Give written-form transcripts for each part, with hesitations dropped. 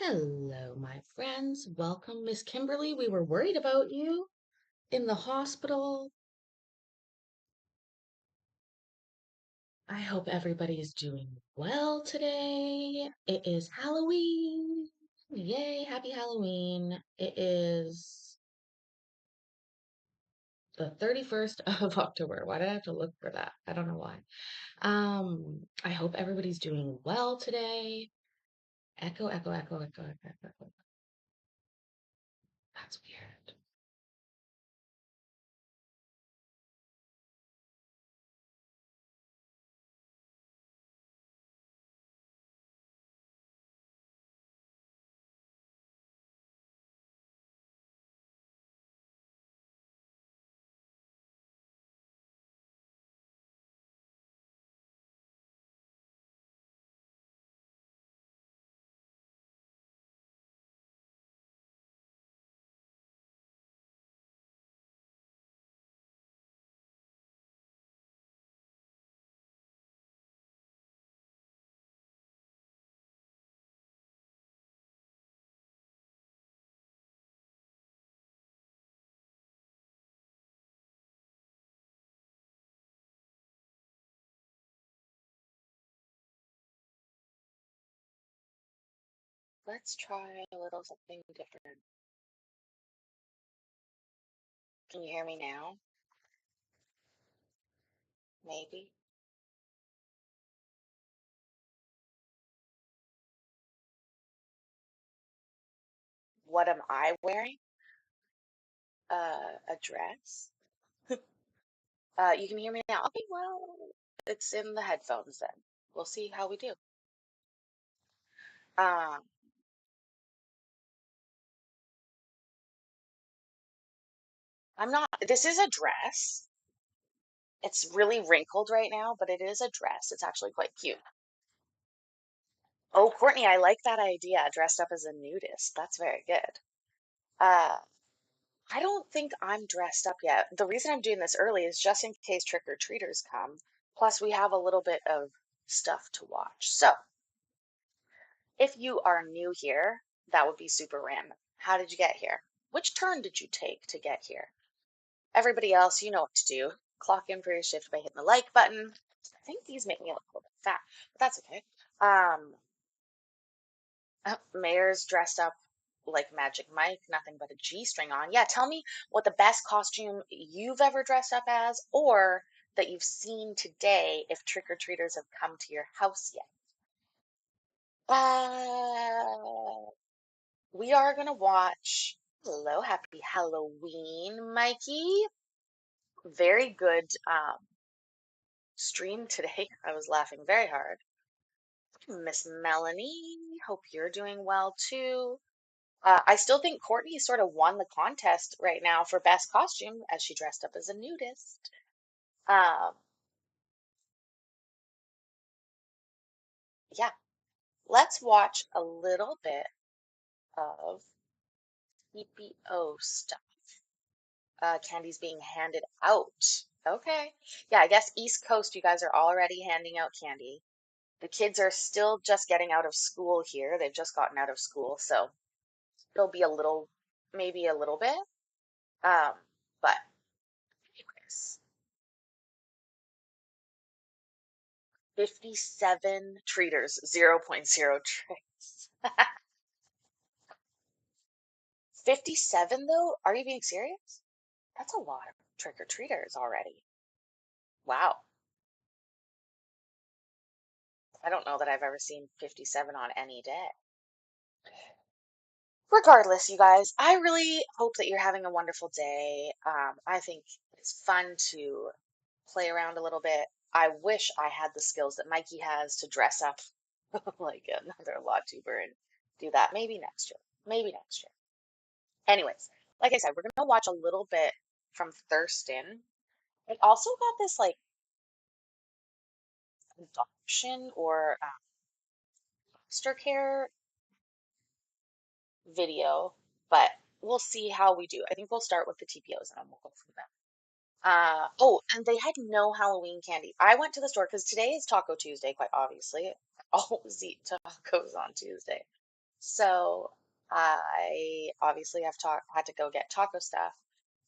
Hello, my friends. Welcome, Miss Kimberly. We were worried about you in the hospital. I hope everybody is doing well today. It is Halloween. Yay, happy Halloween. It is the 31st of October. Why did I have to look for that? I don't know why. I hope everybody's doing well today. Echo, echo, echo, echo, echo, echo, echo. That's weird. Let's try a little something different. Can you hear me now? Maybe. What am I wearing? A dress. You can hear me now. Okay, well, it's in the headphones then. We'll see how we do. Um, I'm not, this is a dress. It's really wrinkled right now, but it is a dress. It's actually quite cute. Oh, Courtney, I like that idea, dressed up as a nudist. That's very good. Uh, I don't think I'm dressed up yet. The reason I'm doing this early is just in case trick-or-treaters come. Plus, we have a little bit of stuff to watch. So, if you are new here, that would be super random. How did you get here? Which turn did you take to get here? Everybody else, you know what to do. Clock in for your shift by hitting the like button. I think these make me look a little bit fat, but that's okay. Um, Mayor's dressed up like Magic Mike, nothing but a G-string on. Yeah, tell me what the best costume you've ever dressed up as, or that you've seen today if trick-or-treaters have come to your house yet. We are gonna watch. Hello, happy Halloween, Mikey. Very good stream today. I was laughing very hard. Miss Melanie, hope you're doing well too. I still think Courtney sort of won the contest right now for best costume as she dressed up as a nudist. Um, yeah, let's watch a little bit of EPO stuff. Candy's being handed out. Okay. Yeah, I guess East Coast, you guys are already handing out candy. The kids are still just getting out of school here. They've just gotten out of school, so it'll be a little, maybe a little bit. Um, but anyways, 57 treaters, zero point 0.0 tricks. 57 though? Are you being serious? That's a lot of trick-or-treaters already. Wow. I don't know that I've ever seen 57 on any day. Regardless, you guys, I really hope that you're having a wonderful day. I think it's fun to play around a little bit. I wish I had the skills that Mikey has to dress up like another law tuber and do that. Maybe next year. Maybe next year. Anyways, like I said, we're gonna watch a little bit from Thurston. It also got this like adoption or foster care video, but we'll see how we do. I think we'll start with the TPOs and then we'll go from there. Oh, and they had no Halloween candy. I went to the store because today is Taco Tuesday, quite obviously. I always eat tacos on Tuesday. So I obviously had to go get taco stuff.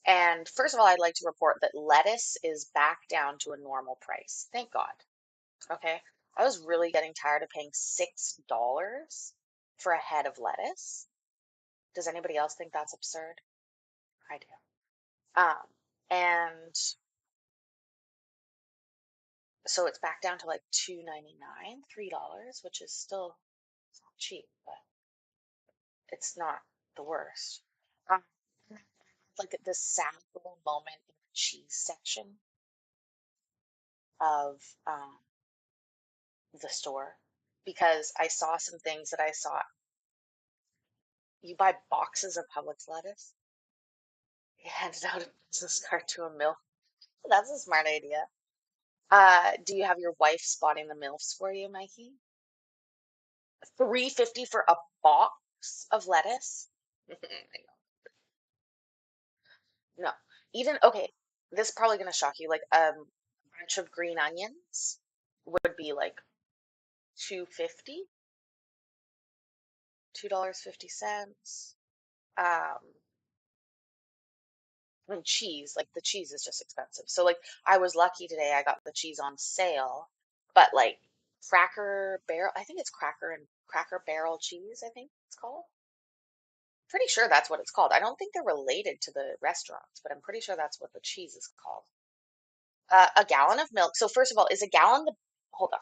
And first of all, I'd like to report that lettuce is back down to a normal price. Thank God. Okay. I was really getting tired of paying $6 for a head of lettuce. Does anybody else think that's absurd? I do. And so it's back down to like $2.99, $3, which is still cheap, but it's not the worst. Um, like at this sad little moment in the cheese section of the store because I saw some things that I saw. You buy boxes of Publix lettuce, you hand it out a business card to a MILF. That's a smart idea. Do you have your wife spotting the MILFs for you, Mikey? 3.50 for a box of lettuce? No. Even okay, this is probably gonna shock you. Like a bunch of green onions would be like 2.50, $2.50. Um, and cheese, like the cheese is just expensive. So like I was lucky today I got the cheese on sale, but like Cracker Barrel, I think it's Cracker Barrel cheese, I think it's called. Pretty sure that's what it's called. I don't think they're related to the restaurants, but I'm pretty sure that's what the cheese is called. A gallon of milk. So first of all, is a gallon the hold on.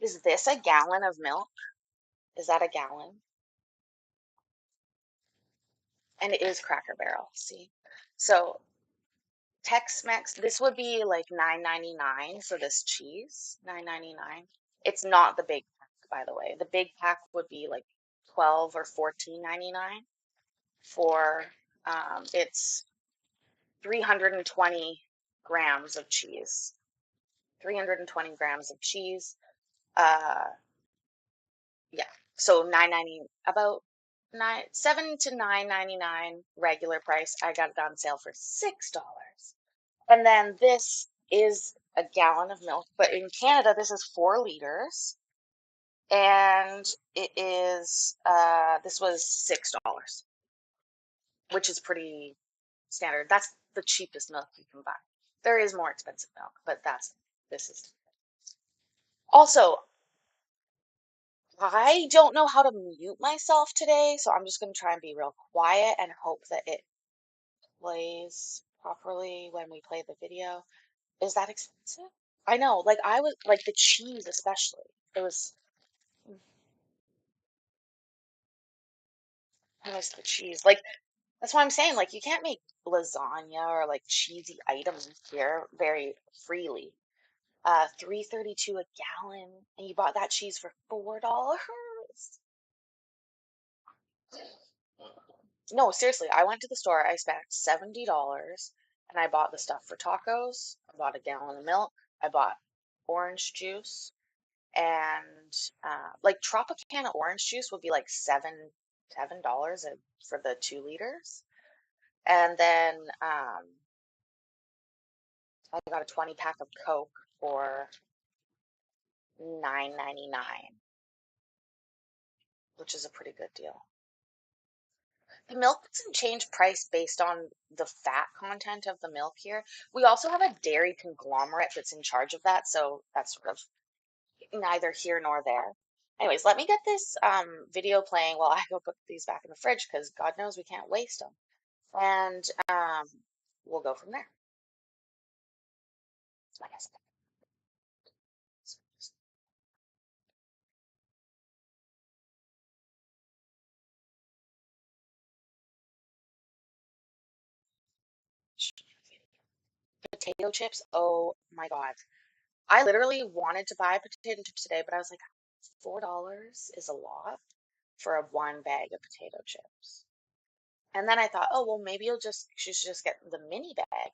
Is this a gallon of milk? Is that a gallon? And it is Cracker Barrel, see? So Tex-Mex, this would be like 9.99 for this cheese, 9.99. It's not the big pack, by the way. The big pack would be like 12 or 14.99 for it's 320 grams of cheese. 320 grams of cheese. Uh yeah. So 9.90 about 7 to 9.99 regular price. I got it on sale for $6. And then this is a gallon of milk, but in Canada, this is 4 liters, and it is this was $6, which is pretty standard. That's the cheapest milk you can buy. There is more expensive milk, but this is also. I don't know how to mute myself today, so I'm just gonna try and be real quiet and hope that it plays properly when we play the video. Is that expensive? I know, like I was like the cheese especially. It was the cheese. Like that's why I'm saying like you can't make lasagna or like cheesy items here very freely. 3.32 a gallon, and you bought that cheese for $4. No, seriously, I went to the store, I spent $70 and I bought the stuff for tacos. I bought a gallon of milk, I bought orange juice, and like Tropicana orange juice would be like $7 for the 2 liters. And then I got a 20 pack of Coke for 9.99, which is a pretty good deal. The milk doesn't change price based on the fat content of the milk here. We also have a dairy conglomerate that's in charge of that, so that's sort of neither here nor there. Anyways, let me get this video playing while I go put these back in the fridge because God knows we can't waste them. And we'll go from there. Like I said, potato chips. Oh my God. I literally wanted to buy potato chips today, but I was like, $4 is a lot for a one bag of potato chips. And then I thought, oh, well, maybe she should just get the mini bag.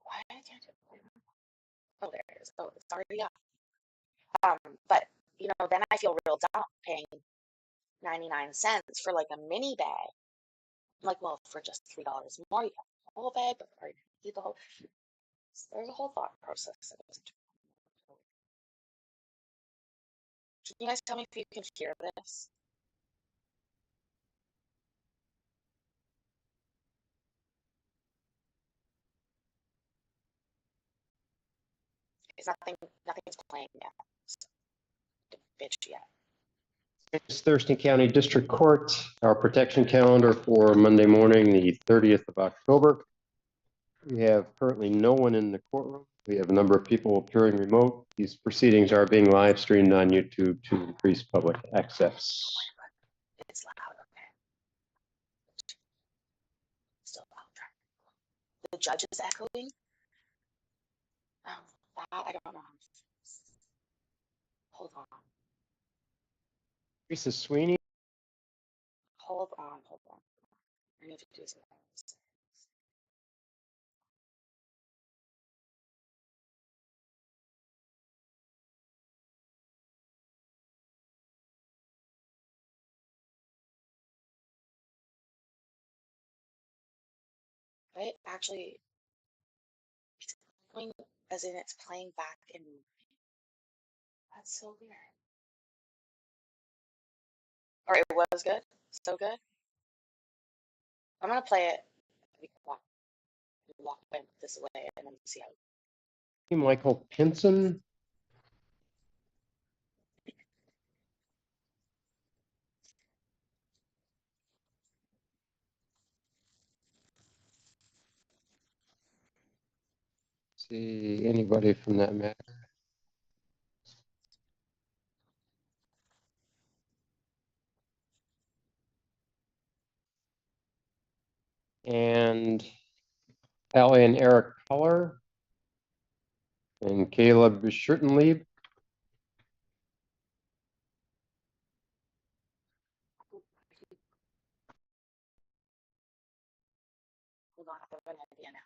Why can't it? Oh, there it is. Oh, it's already up. But then I feel real dumb paying 99 cents for like a mini bag. I'm like, well, for just $3 more, you get the whole bag, but are you gonna eat the whole? There's a whole thought process that goes into it. Can you guys tell me if you can hear this? It's nothing's playing yet. So, bitch yet. It's Thurston County District Court, our protection calendar for Monday morning, the 30th of October. We have currently no one in the courtroom. We have a number of people appearing remote. These proceedings are being live streamed on YouTube to increase public access. It's loud, okay. Still loud. The judge is echoing. That I don't know. Hold on. Teresa Sweeney. Hold on. I need to do something. Right? Actually, it's going as in it's playing back in. That's so weird. Or it was good. So good. I'm gonna play it. We can walk this way and then see how. Michael Pinson. See anybody from that matter. And Allie and Eric Keller and Caleb Schurtenlieb. Hold on, I have an idea now.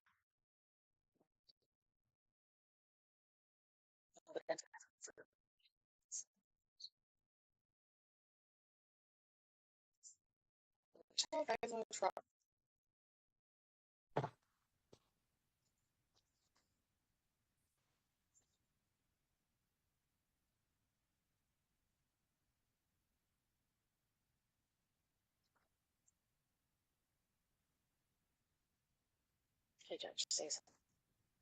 Okay, Judge, say something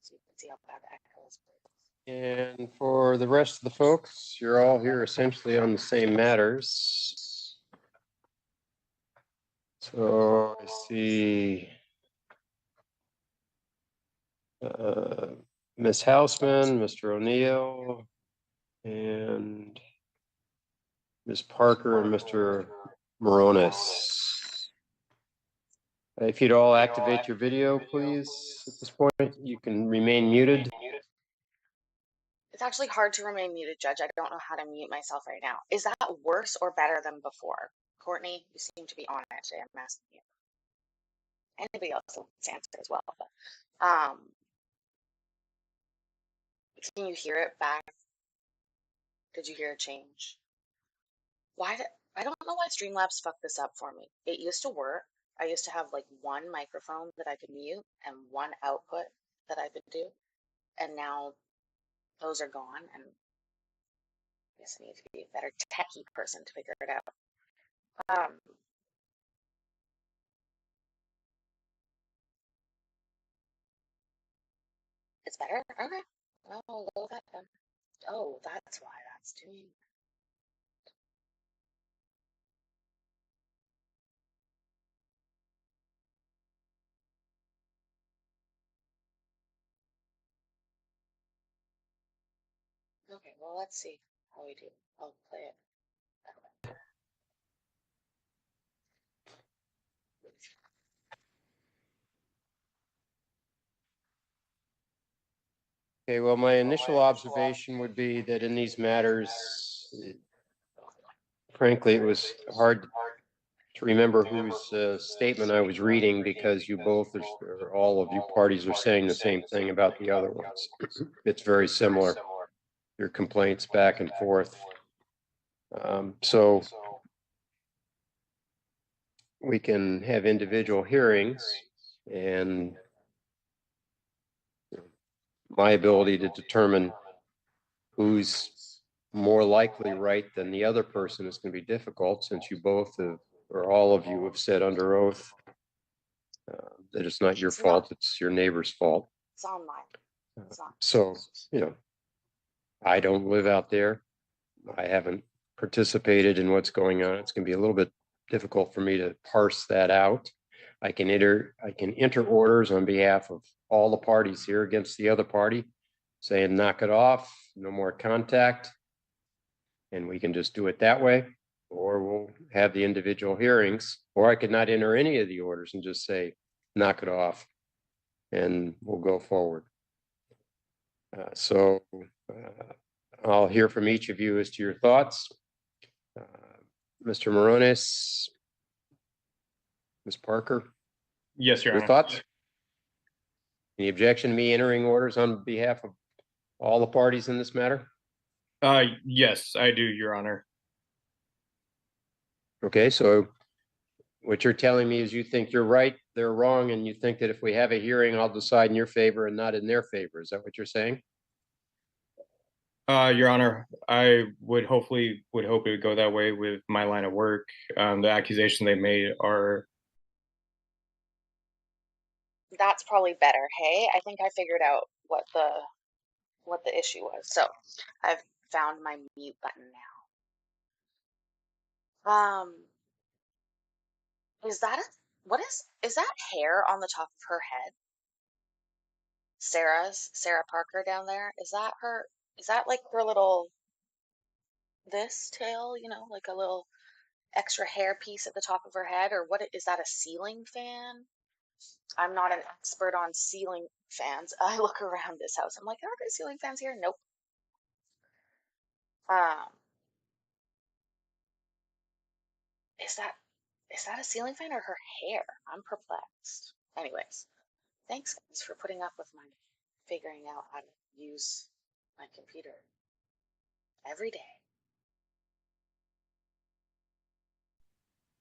so you can see how bad the echo is. And for the rest of the folks, you're all here essentially on the same matters. So I see Ms. Houseman, Mr. O'Neill, and Ms. Parker and Mr. Moronis. If you'd all activate your video, please, at this point, you can remain muted. It's actually hard to remain muted, Judge. I don't know how to mute myself right now. Is that worse or better than before? Courtney, you seem to be on it today. I'm asking you. Anybody else wants to answer as well. But, can you hear it back? Did you hear a change? I don't know why Streamlabs fucked this up for me. It used to work. I used to have like one microphone that I could mute and one output that I could do. And now those are gone, and I guess I need to be a better techie person to figure it out. It's better? Okay. Well, we'll go with that then. Oh, that's why that's doing. Okay, well, let's see how we do. I'll play it. Okay, well, my initial observation would be that in these matters, frankly, it was hard to remember whose statement I was reading because you both, or all of you parties, are saying the same thing about the other ones. It's very similar. your complaints back and forth. So we can have individual hearings, and my ability to determine who's more likely right than the other person is going to be difficult, since you both have, or all of you have said under oath that it's not your fault, it's your neighbor's fault. It's on mine. It's not. So, I don't live out there. I haven't participated in what's going on. It's going to be a little bit difficult for me to parse that out. I can enter orders on behalf of all the parties here against the other party, saying knock it off, no more contact, and we can just do it that way, or we'll have the individual hearings, or I could not enter any of the orders and just say knock it off, and we'll go forward. So I'll hear from each of you as to your thoughts. Mr. Morones, Ms. Parker. Yes, Your Your Honor. thoughts? Any objection to me entering orders on behalf of all the parties in this matter? Yes, I do, Your Honor. Okay, so what you're telling me is you think you're right, they're wrong, and you think that if we have a hearing, I'll decide in your favor and not in their favor. Is that what you're saying? Your Honor, I would hope it would go that way with my line of work. The accusation they made are. That's probably better. Hey, I think I figured out what the issue was. So I've found my mute button now. Is that is that hair on the top of her head? Sarah Parker down there? Is that like her little this tail, like a little extra hair piece at the top of her head? Or what is that, a ceiling fan? I'm not an expert on ceiling fans. I look around this house. I'm like, are there ceiling fans here? Nope. Is that a ceiling fan or her hair? I'm perplexed. Anyways, thanks guys for putting up with my figuring out how to use my computer every day.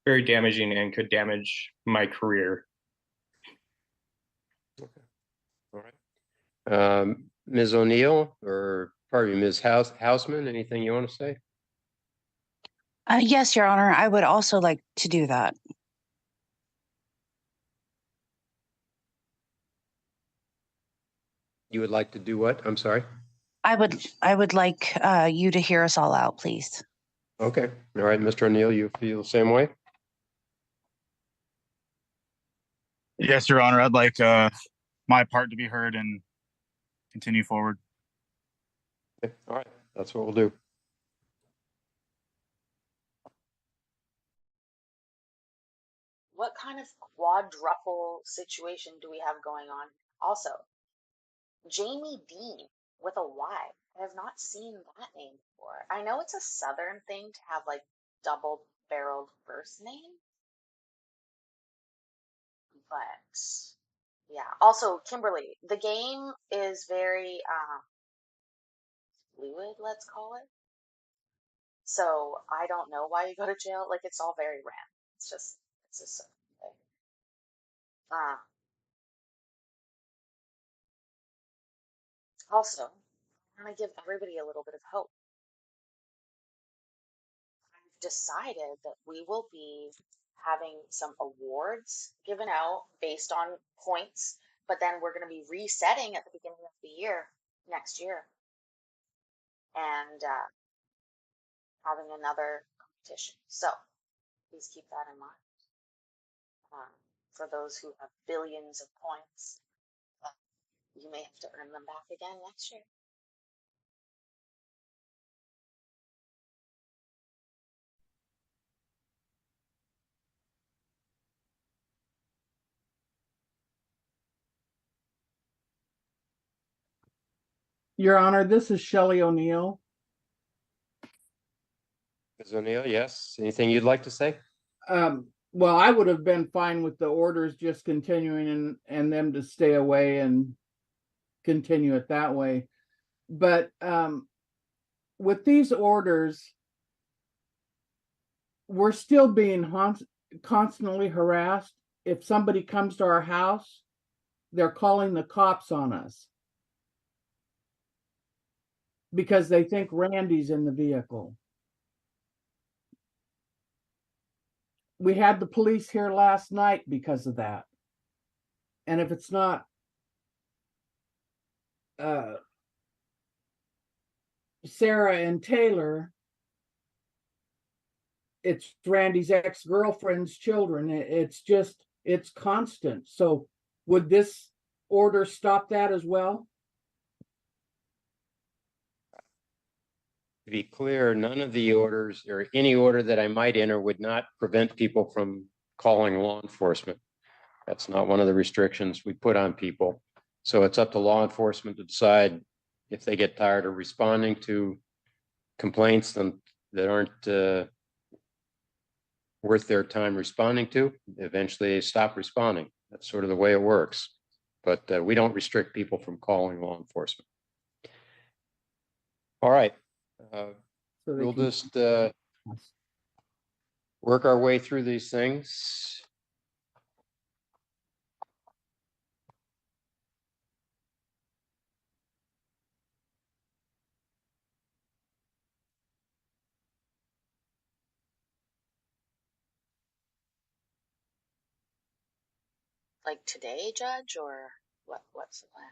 Very damaging and could damage my career. Okay. All right. Ms. O'Neill, or pardon me, Ms. Houseman, anything you want to say? Yes, Your Honor. I would also like to do that. You would like to do what? I'm sorry. I would like you to hear us all out, please. Okay. All right, Mr. O'Neill, you feel the same way? Yes, Your Honor. I'd like my part to be heard and continue forward. Okay. All right. That's what we'll do. What kind of quadruple situation do we have going on? Also, Jamie Dean with a Y. I have not seen that name before. I know it's a Southern thing to have like double-barreled first name, but yeah. Also, Kimberly, the game is very fluid, let's call it. So I don't know why you go to jail. Like, it's all very random. It's just something. Also, I want to give everybody a little bit of hope. I've decided that we will be having some awards given out based on points, but then we're going to be resetting at the beginning of the year, next year, and having another competition. So please keep that in mind. For those who have billions of points, you may have to earn them back again next year. Your Honor, this is Shelley O'Neill. Ms. O'Neill, yes. Anything you'd like to say? Well, I would have been fine with the orders just continuing and them to stay away and continue it that way. But with these orders, we're still being constantly harassed. If somebody comes to our house, they're calling the cops on us because they think Randy's in the vehicle. We had the police here last night because of that. And if it's not Sarah and Taylor, it's Randy's ex-girlfriend's children. It's constant. So would this order stop that as well? To be clear, none of the orders or any order that I might enter would not prevent people from calling law enforcement. That's not one of the restrictions we put on people. So it's up to law enforcement to decide if they get tired of responding to complaints that aren't worth their time responding to. Eventually they stop responding. That's sort of the way it works. But we don't restrict people from calling law enforcement. All right. So We'll just work our way through these things. Like today, Judge, or what's the plan?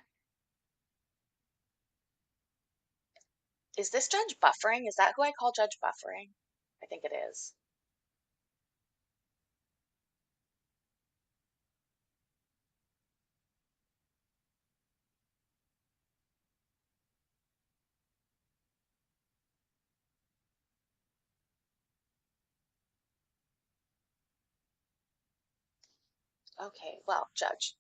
Is this Judge Buffering? Is that who I call Judge Buffering? I think it is. Okay, well, Judge,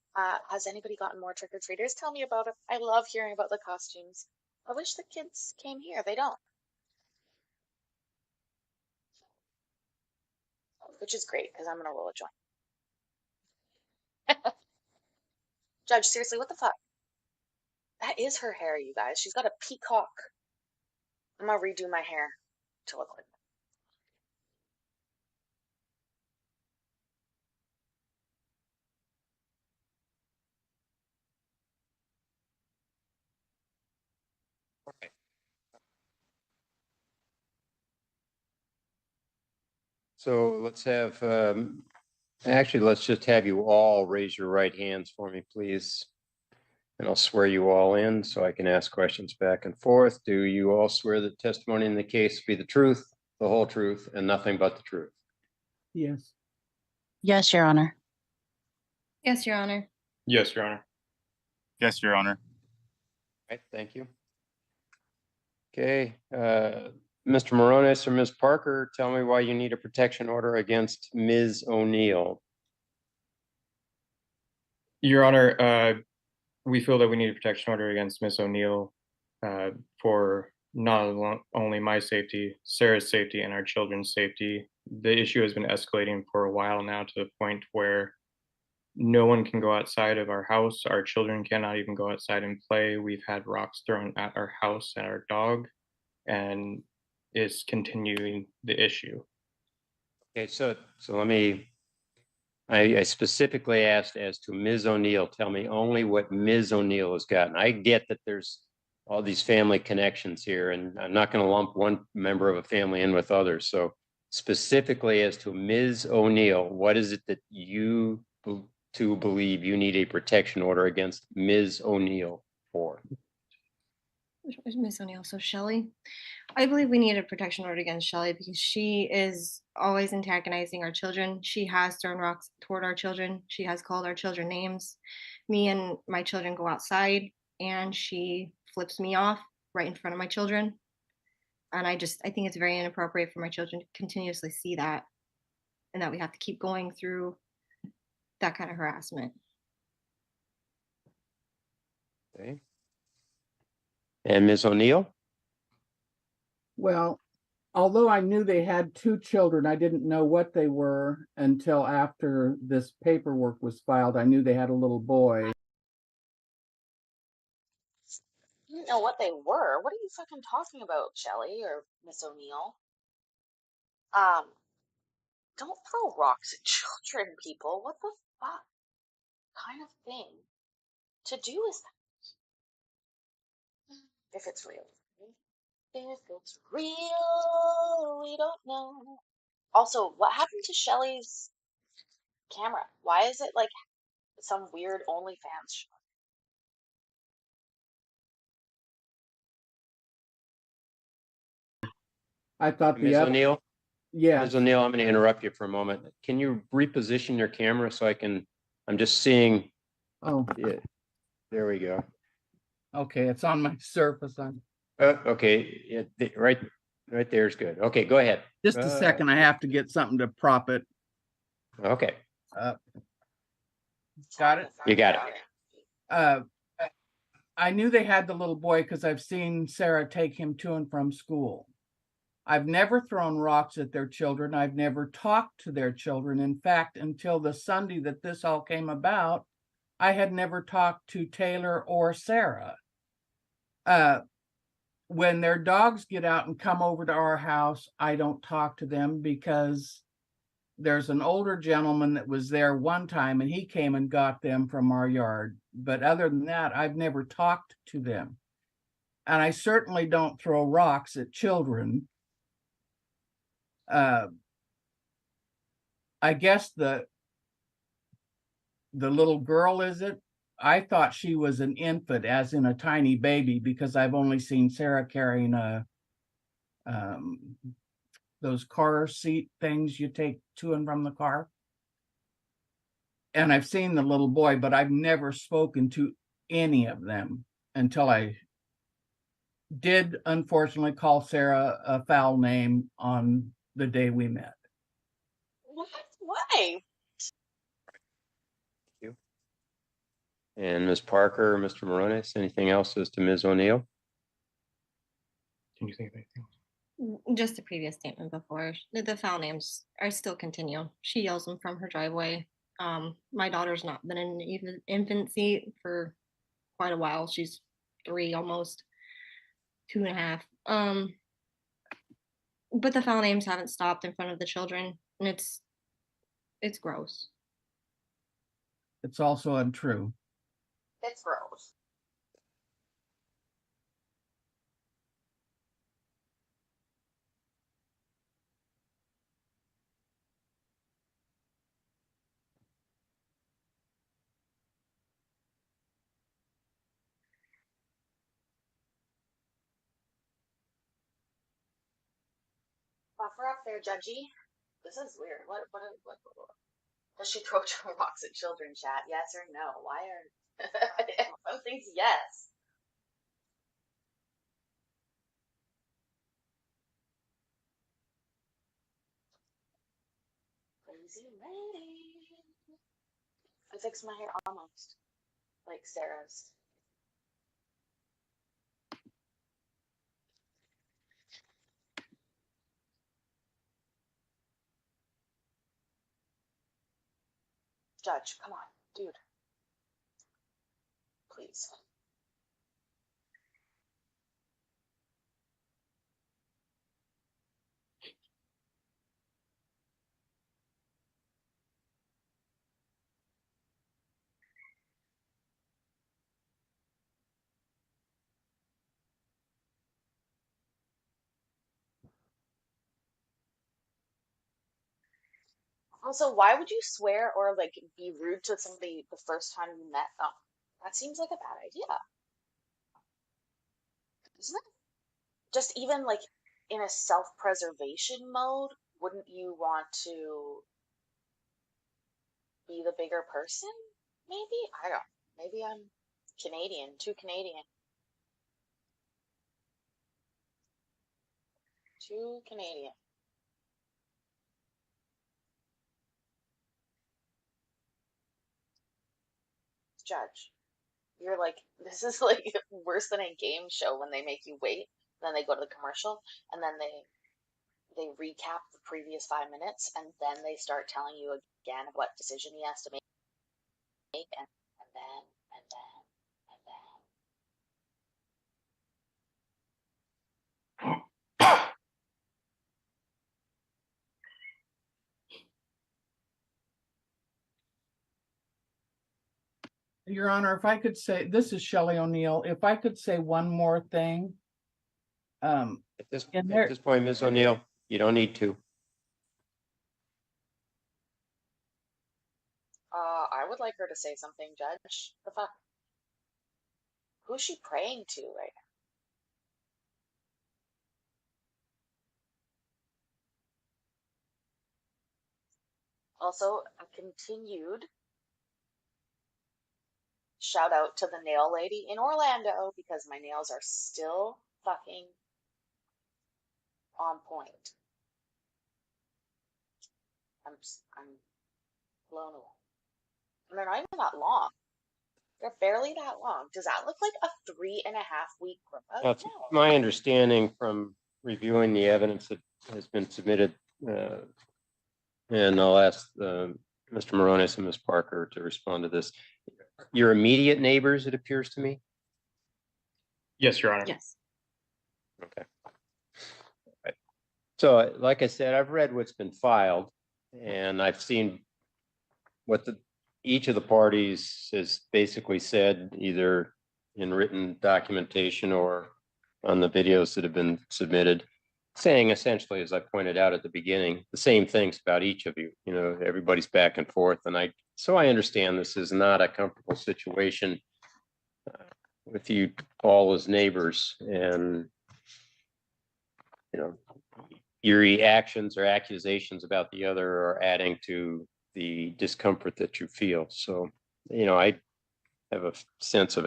has anybody gotten more trick-or-treaters? Tell me about it. I love hearing about the costumes. I wish the kids came here. They don't. Which is great, because I'm gonna roll a joint. Judge, seriously, what the fuck? That is her hair, you guys. She's got a peacock. I'm gonna redo my hair to look like So let's have, actually, let's just have you all raise your right hands for me, please. And I'll swear you all in so I can ask questions back and forth. Do you all swear that testimony in the case be the truth, the whole truth, and nothing but the truth? Yes. Yes, Your Honor. Yes, Your Honor. Yes, Your Honor. Yes, Your Honor. All right, thank you. Okay, Mr. Morones or Ms. Parker, tell me why you need a protection order against Ms. O'Neill. Your Honor, we feel that we need a protection order against Miss O'Neill for not only my safety, Sarah's safety, and our children's safety. The issue has been escalating for a while now to the point where no one can go outside of our house. Our children cannot even go outside and play. We've had rocks thrown at our house and our dog, and it's continuing the issue. Okay, so let me, I specifically asked as to Ms. O'Neill. Tell me only what Ms. O'Neill has gotten. I get that there's all these family connections here, and I'm not going to lump one member of a family in with others. So specifically as to Ms. O'Neill, what is it that you two believe you need a protection order against Ms. O'Neill for? Miss O'Neill. So Shelley, I believe we need a protection order against Shelley because she is always antagonizing our children. She has thrown rocks toward our children. She has called our children names. Me and my children go outside and she flips me off right in front of my children. And I think it's very inappropriate for my children to continuously see that and that we have to keep going through that kind of harassment. Okay. And Ms. O'Neill? Well, although I knew they had two children, I didn't know what they were until after this paperwork was filed. I knew they had a little boy. didn't know what they were. What are you fucking talking about, Shelley or Miss O'Neill? Um, don't throw rocks at children, people. What the fuck kind of thing to do is that? If it's real. If it's real, we don't know. Also, what happened to Shelley's camera? Why is it like some weird OnlyFans show? I thought Ms. O'Neill, yes. Ms. O'Neill, I'm going to interrupt you for a moment. Can you reposition your camera so I'm just seeing, Oh, there we go. okay. It's on my surface. Okay, right there is good. Okay, go ahead. Just a second. I have to get something to prop it Okay, up. Got it? you got it. I knew they had the little boy because I've seen Sarah take him to and from school. I've never thrown rocks at their children. I've never talked to their children. In fact, until the Sunday that this all came about, I had never talked to Taylor or Sarah. When their dogs get out and come over to our house, I don't talk to them because there's an older gentleman that was there one time and he came and got them from our yard. But other than that, I've never talked to them. And I certainly don't throw rocks at children. I guess the little girl, is it? I thought she was an infant, as in a tiny baby, because I've only seen Sarah carrying those car seat things you take to and from the car. And I've seen the little boy, but I've never spoken to any of them until I did unfortunately call Sarah a foul name on the day we met. What? Why? And Ms. Parker, Mr. Moronis, anything else as to Ms. O'Neill? Can you think of anything? Just the previous statement before. The foul names are still continue. She yells them from her driveway. My daughter's not been in an infant seat for quite a while. She's 3, almost 2.5. But the foul names haven't stopped in front of the children, and it's gross. It's also untrue. It's gross. Buffer up there, Judgy. This is weird. What? Does she throw rocks at children, chat? Yes or no? Why are some things yes? Crazy lady. I fixed my hair almost like Sarah's. Judge, come on, dude. Please. Also, why would you swear or like be rude to somebody the first time you met them? That seems like a bad idea, isn't it? Just even like in a self-preservation mode, wouldn't you want to be the bigger person? Maybe? I don't. Maybe I'm Canadian, too Canadian. Too Canadian. Judge. You're like, this is like worse than a game show when they make you wait, then they go to the commercial, and then they recap the previous 5 minutes, and then they start telling you again what decision he has to make, and then, and then, and then. Your Honor, if I could say, this is Shelley O'Neill, if I could say one more thing. At this, And at this point, Ms. O'Neill, you don't need to. I would like her to say something, Judge. The fuck? Who's she praying to right now? Also, a continued shout out to the nail lady in Orlando because my nails are still fucking on point. I'm blown away. And they're not even that long. They're barely that long. Does that look like a 3.5 week growth? That's No. my understanding from reviewing the evidence that has been submitted. And I'll ask Mr. Moronis and Ms. Parker to respond to this. Your immediate neighbors, it appears to me? Yes, Your Honor. Yes. Okay. Right. So, like I said, I've read what's been filed, and I've seen what each of the parties has basically said, either in written documentation or on the videos that have been submitted, saying essentially, as I pointed out at the beginning, the same things about each of you. You know, everybody's back and forth, and so I understand this is not a comfortable situation with you all as neighbors, and you know, your reactions or accusations about the other are adding to the discomfort that you feel. So, you know, I have a sense of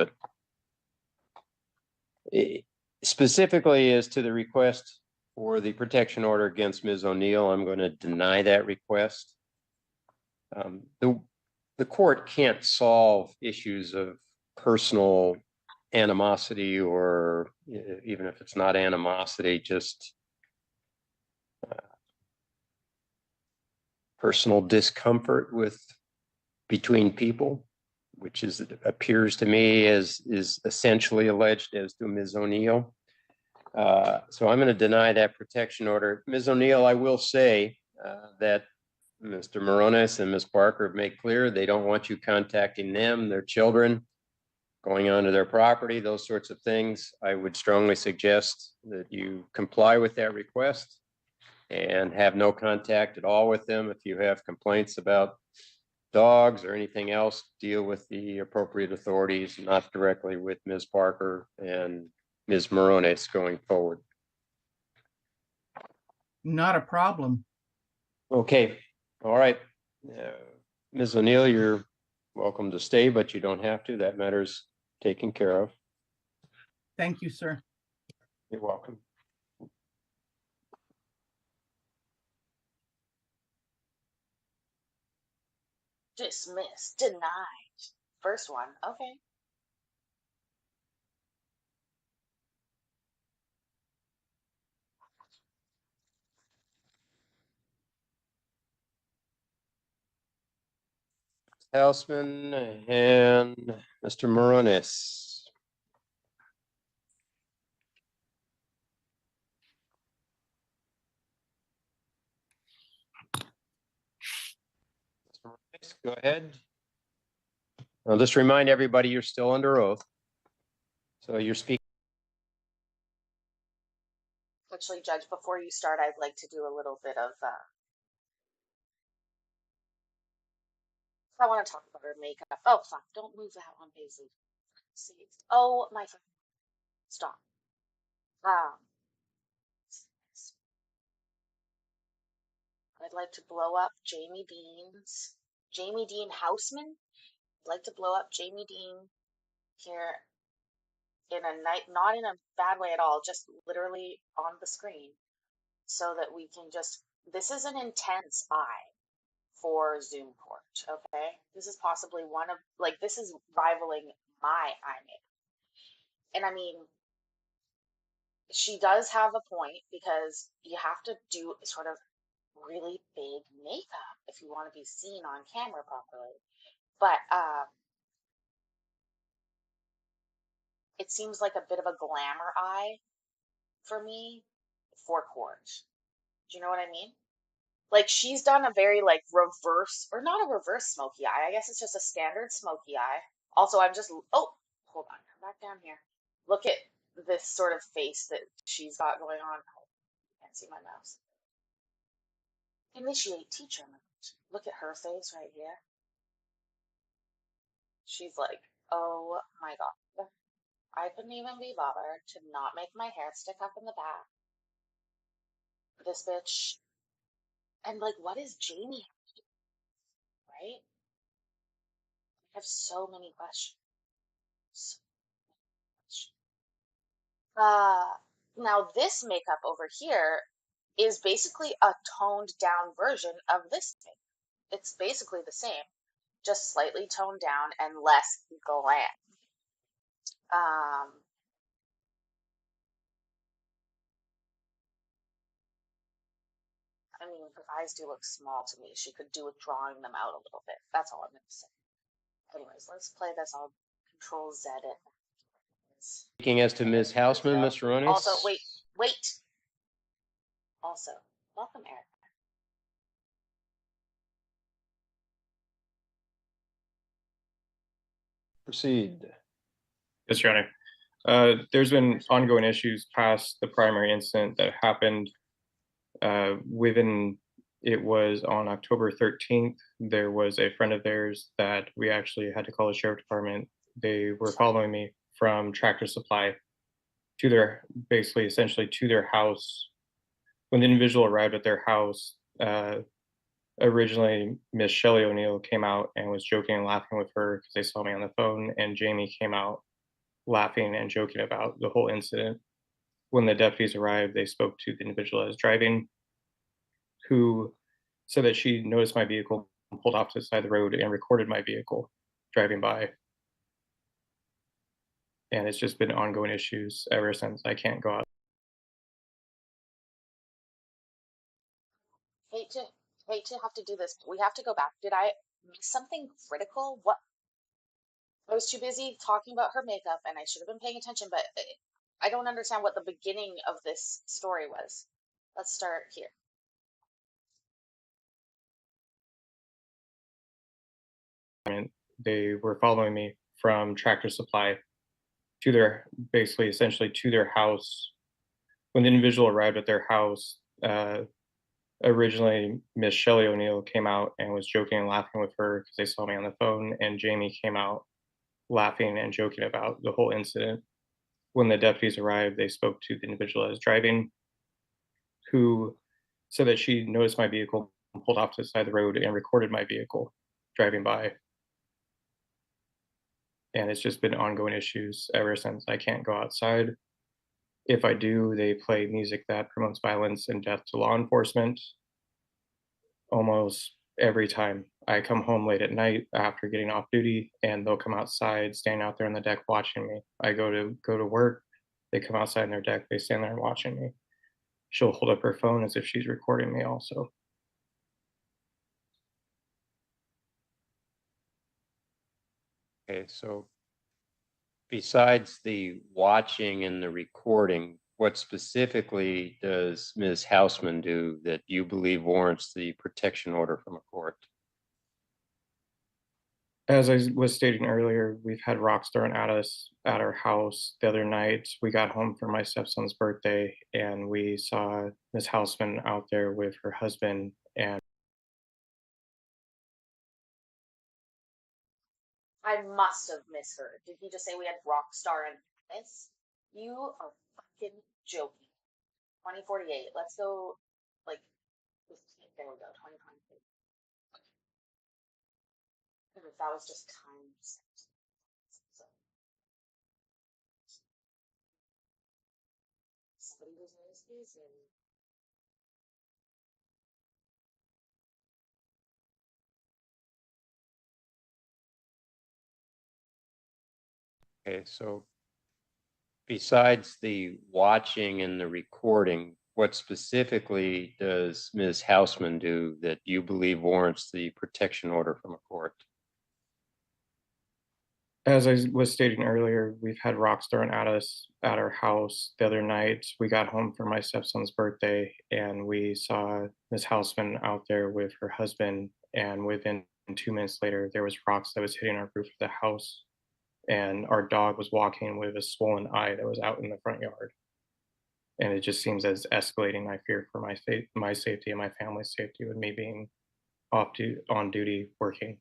it. Specifically as to the request for the protection order against Ms. O'Neill, I'm going to deny that request. The court can't solve issues of personal animosity, or even if it's not animosity, just personal discomfort between people, which appears to me is essentially alleged as to Ms. O'Neill. So I'm going to deny that protection order. Ms. O'Neill, I will say that Mr. Moronis and Ms. Parker have made clear they don't want you contacting them, their children, going onto their property, those sorts of things. I would strongly suggest that you comply with that request and have no contact at all with them. If you have complaints about dogs or anything else, deal with the appropriate authorities, not directly with Ms. Parker and Ms. Moronis going forward. Not a problem. Okay, all right. Ms. O'Neill, you're welcome to stay, but you don't have to. That matter's taken care of. Thank you, sir. You're welcome. Dismissed, denied. First one, okay. Houseman and Mr. Moronis. Mr. Moronis, go ahead. I'll just remind everybody you're still under oath. So you're speaking. Actually, Judge, before you start, I'd like to do a little bit of, I want to talk about her makeup. Oh, fuck, don't move that one, Paisley. See, oh, my, stop. Um, I'd like to blow up Jamie Dean Houseman. I'd like to blow up Jamie Dean here in a night, not in a bad way at all, just literally on the screen, so that we can just, this is an intense eye for Zoom court, okay? This is possibly one of, like, this is rivaling my eye makeup. And I mean, she does have a point because you have to do sort of really big makeup if you want to be seen on camera properly. But it seems like a bit of a glamour eye for me for court. Do you know what I mean? Like, she's done a very like reverse, or not a reverse smoky eye. I guess it's just a standard smoky eye Also, I'm just, oh, hold on, come back down here. Look at this sort of face that she's got going on. Oh, can't see my mouse. Initiate teacher mode. Look at her face right here. She's like, oh my God. I couldn't even be bothered to not make my hair stick up in the back. This bitch. And like, what is Jamie, right? I have so many questions. So now this makeup over here is basically a toned down version of this makeup. It's basically the same, just slightly toned down and less glam. I mean, her eyes do look small to me. She could do with drawing them out a little bit. That's all I'm going to say. Anyways, let's play this. I'll control Z it. Speaking as to Ms. Hausman, Mr. Ronis. Also, wait. Also, welcome, Eric. Proceed. Yes, Your Honor. There's been ongoing issues past the primary incident that happened it was on October 13th. There was a friend of theirs that we actually had to call the sheriff department. They were following me from Tractor Supply to their, essentially to their house. When the individual arrived at their house, originally Miss Shelley O'Neill came out and was joking and laughing with her because they saw me on the phone, and Jamie came out laughing and joking about the whole incident. When the deputies arrived, they spoke to the individual that was driving, who said that she noticed my vehicle, pulled off to the side of the road, and recorded my vehicle driving by. And it's just been ongoing issues ever since. I can't go out. Hate to have to do this, but we have to go back. Did I miss something critical? What? I was too busy talking about her makeup, and I should have been paying attention, but I don't understand what the beginning of this story was. Let's start here. They were following me from Tractor Supply to their, essentially to their house. When the individual arrived at their house, originally Miss Shelley O'Neill came out and was joking and laughing with her because they saw me on the phone, and Jamie came out laughing and joking about the whole incident. When the deputies arrived, they spoke to the individual that was driving, who said that she noticed my vehicle, pulled off to the side of the road, and recorded my vehicle driving by. And it's just been ongoing issues ever since. I can't go outside. If I do, they play music that promotes violence and death to law enforcement almost every time. I come home late at night after getting off duty, and they'll come outside, stand out there on the deck watching me. I go to work, they come outside on their deck, they stand there watching me. She'll hold up her phone as if she's recording me also. Okay, so besides the watching and the recording, what specifically does Ms. Hausman do that you believe warrants the protection order from a court? As I was stating earlier, we've had rocks thrown at us at our house. The other night, we got home for my stepson's birthday, and we saw Ms. Hausman out there with her husband. And I must have misheard. Did he just say we had Rockstar and this? You are fucking joking. 2048. Let's go, like, there we go, 2023. If that was just time. So, somebody was busy. Okay, so besides the watching and the recording, what specifically does Ms. Hausman do that you believe warrants the protection order from a court? as I was stating earlier, we've had rocks thrown at us at our house. The other night, we got home for my stepson's birthday, and we saw Ms. Hausman out there with her husband. And within 2 minutes later, there was rocks that was hitting our roof of the house. and our dog was walking with a swollen eye that was out in the front yard. And it just seems as escalating my fear for my safety and my family's safety with me being on duty working.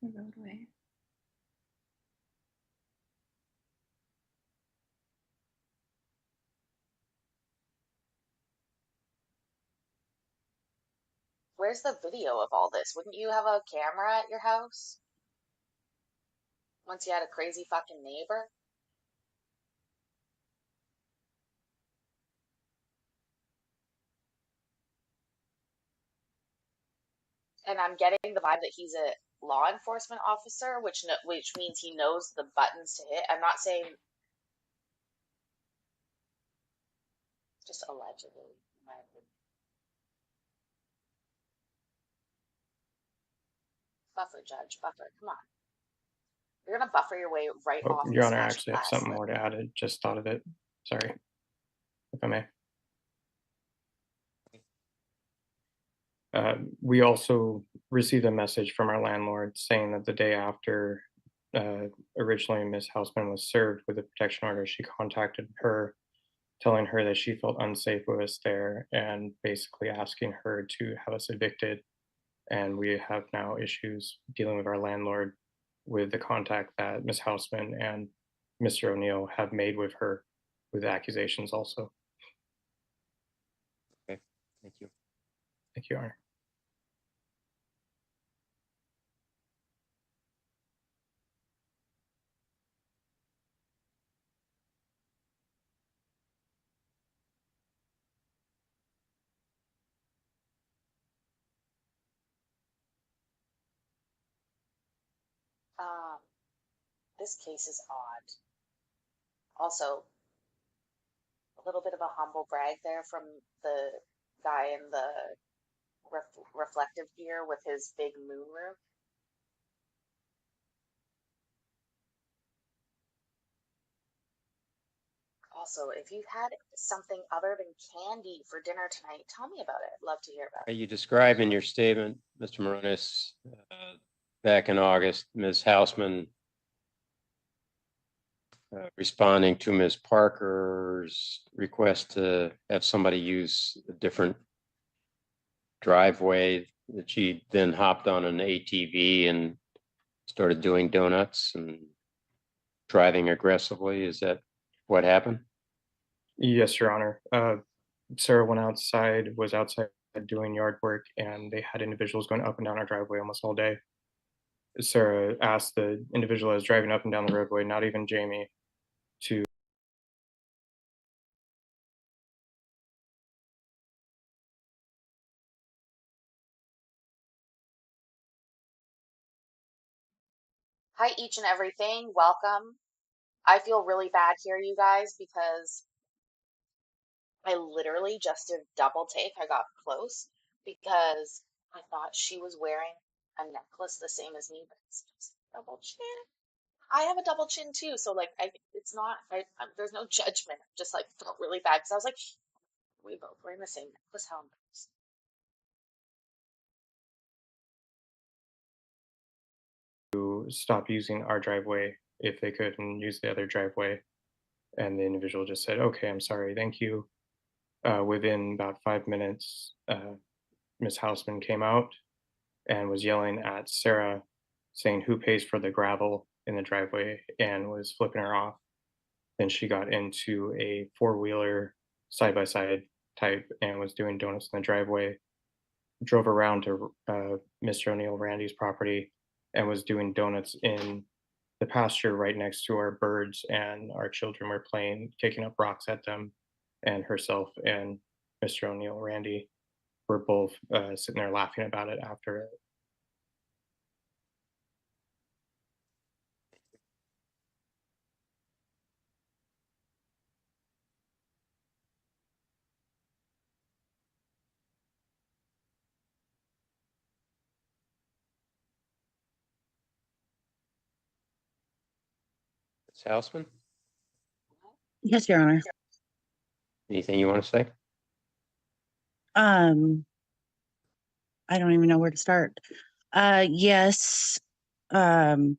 The roadway. Where's the video of all this? Wouldn't you have a camera at your house? Once you had a crazy fucking neighbor? And I'm getting the vibe that he's a law enforcement officer, which means he knows the buttons to hit. I'm not saying just allegedly, in my opinion. Buffer, Judge, buffer. Come on. You're gonna buffer your way right Oh, off Your the Honor, I special actually have class something list. more to add. I just thought of it. Sorry, if I may. We also received a message from our landlord saying that the day after originally Ms. Hausman was served with a protection order, she contacted her, telling her that she felt unsafe with us there and basically asking her to have us evicted. And we have now issues dealing with our landlord with the contact that Ms. Hausman and Mr. O'Neill have made with her with accusations also. Okay, thank you. Thank you, Your Honor. Um, this case is odd. Also, a little bit of a humble brag there from the guy in the reflective gear with his big moon roof. Also, if you've had something other than candy for dinner tonight, tell me about it. I'd love to hear about it. You described in your statement, Mr. Moronis, back in August, Ms. Hausman responding to Ms. Parker's request to have somebody use a different driveway, that she then hopped on an ATV and started doing donuts and driving aggressively. Is that what happened? Yes, Your Honor. Sarah was outside doing yard work, and they had individuals going up and down our driveway almost all day. Sarah asked the individual that was driving up and down the roadway, not even Jamie, to Hi, each and everything. Welcome. I feel really bad here, you guys, because I literally just did double take. I got close because I thought she was wearing a necklace the same as me, but it's just double chin. I have a double chin too, so like it's not. There's no judgment. I just like felt really bad because I was like, we both wearing the same necklace. How embarrassing. stop using our driveway if they could and use the other driveway. And the individual just said, okay, I'm sorry, thank you. Within about 5 minutes, Ms. Hausman came out and was yelling at Sarah, saying who pays for the gravel in the driveway, and was flipping her off. Then she got into a four-wheeler side-by-side type and was doing donuts in the driveway, drove around to Mr. O'Neill Randy's property and was doing donuts in the pasture right next to our birds, and our children were playing, kicking up rocks at them, and herself and Mr. O'Neill Randy were both sitting there laughing about it after it. Ms. Hausman, Yes, Your Honor. anything you want to say? Um, I don't even know where to start. Yes, my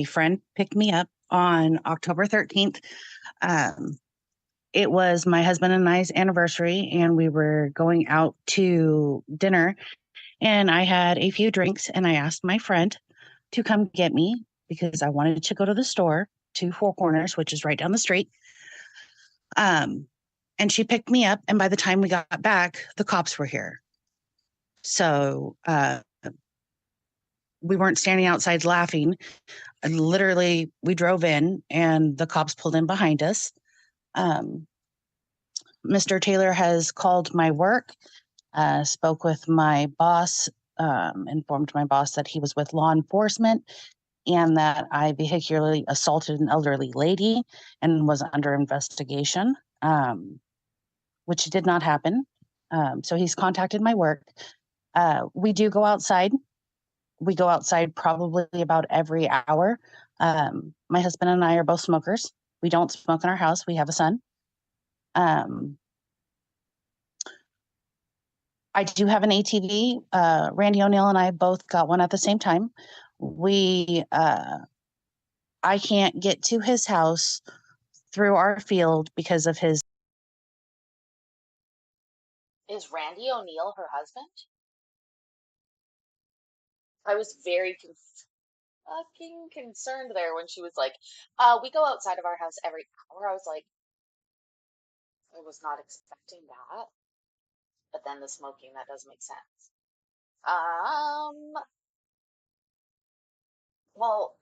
friend picked me up on October 13th. It was my husband and I's anniversary, and we were going out to dinner. And I had a few drinks, and I asked my friend to come get me because I wanted to go to the store to Four Corners, which is right down the street. And she picked me up, and by the time we got back, the cops were here. So we weren't standing outside laughing. And literally, we drove in, and the cops pulled in behind us. Mr. Taylor has called my work, spoke with my boss, informed my boss that he was with law enforcement and that I vehicularly assaulted an elderly lady and was under investigation, which did not happen. So he's contacted my work. We do go outside. We go outside probably about every hour. My husband and I are both smokers. We don't smoke in our house. We have a son. I do have an ATV. Randy O'Neill and I both got one at the same time. I can't get to his house through our field because of his. Is Randy O'Neill her husband? I was very fucking concerned there when she was like, we go outside of our house every hour. I was like, I was not expecting that. But then the smoking, that does make sense. Well,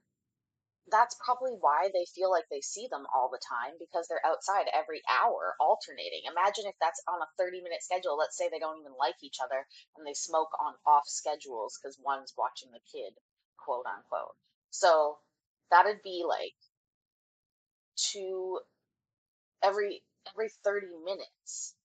that's probably why they feel like they see them all the time because they're outside every hour alternating. Imagine if that's on a 30-minute schedule. Let's say they don't even like each other and they smoke on off schedules because one's watching the kid, quote unquote. So that'd be like two every 30 minutes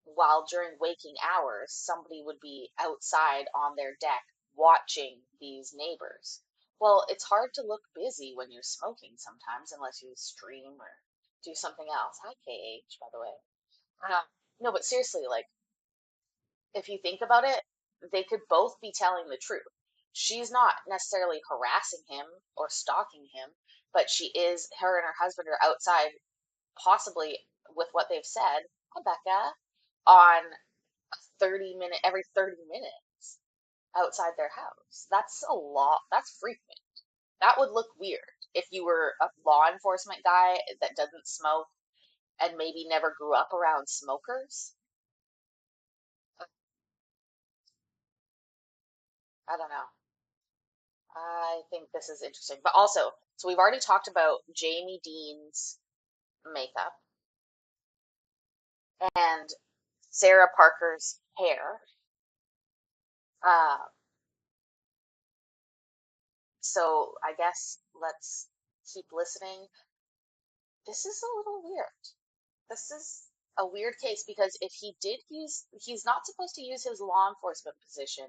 while during waking hours somebody would be outside on their deck watching these neighbors. Well, it's hard to look busy when you're smoking sometimes unless you stream or do something else. Hi, KH, by the way. Uh, no, but seriously, like, if you think about it, they could both be telling the truth. She's not necessarily harassing him or stalking him, but her and her husband are outside, possibly with what they've said, hi, Becca, on every 30 minutes outside their house. That's a lot. That's frequent. That would look weird if you were a law enforcement guy that doesn't smoke and maybe never grew up around smokers. I don't know. I think this is interesting. But also, so we've already talked about Jamie Dean's makeup and Sarah Parker's hair. Uh, so I guess let's keep listening. This is a little weird. This is a weird case because if he did he's not supposed to use his law enforcement position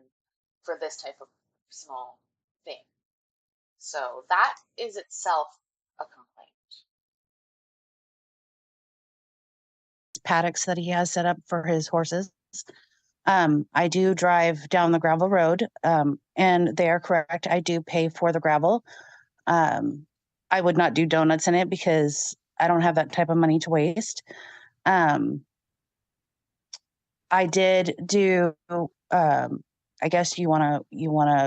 for this type of personal thing. So that is itself a complaint. Paddocks that he has set up for his horses. I do drive down the gravel road, and they are correct. I do pay for the gravel. I would not do donuts in it because I don't have that type of money to waste. I did do, I guess you wanna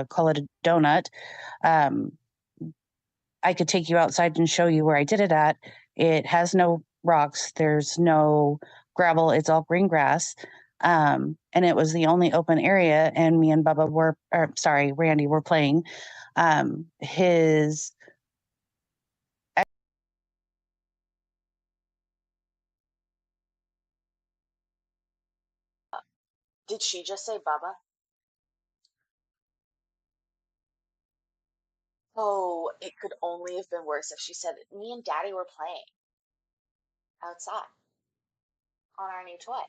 call it a donut. I could take you outside and show you where I did it at. It has no rocks. There's no gravel. It's all green grass. And it was the only open area. And me and Randy were playing. His Did she just say Bubba? Oh, it could only have been worse if she said, me and Daddy were playing outside on our new toy.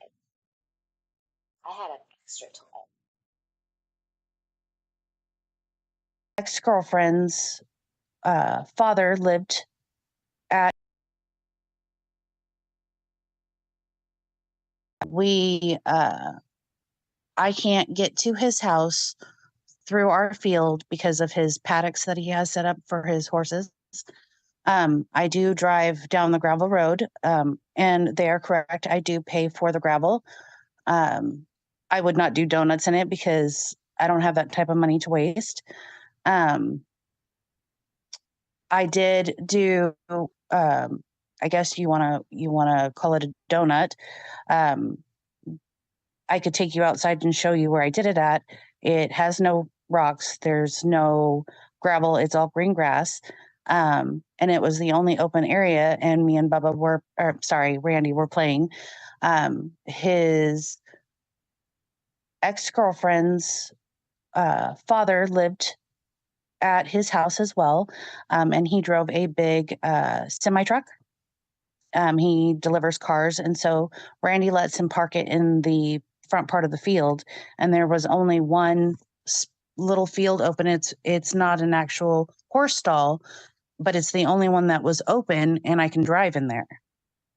I had an extra toy. ex-girlfriend's father lived at. We I can't get to his house through our field because of his paddocks that he has set up for his horses. I do drive down the gravel road, and they are correct. I do pay for the gravel. I would not do donuts in it because I don't have that type of money to waste. I did do, I guess you wanna call it a donut. I could take you outside and show you where I did it at. It has no rocks. There's no gravel. It's all green grass. And it was the only open area. And me and Bubba were, or sorry, Randy were playing. His ex-girlfriend's father lived at his house as well. And he drove a big semi truck. He delivers cars. And so Randy lets him park it in the front part of the field. And there was only one little field open. It's not an actual horse stall, but it's the only one that was open, and I can drive in there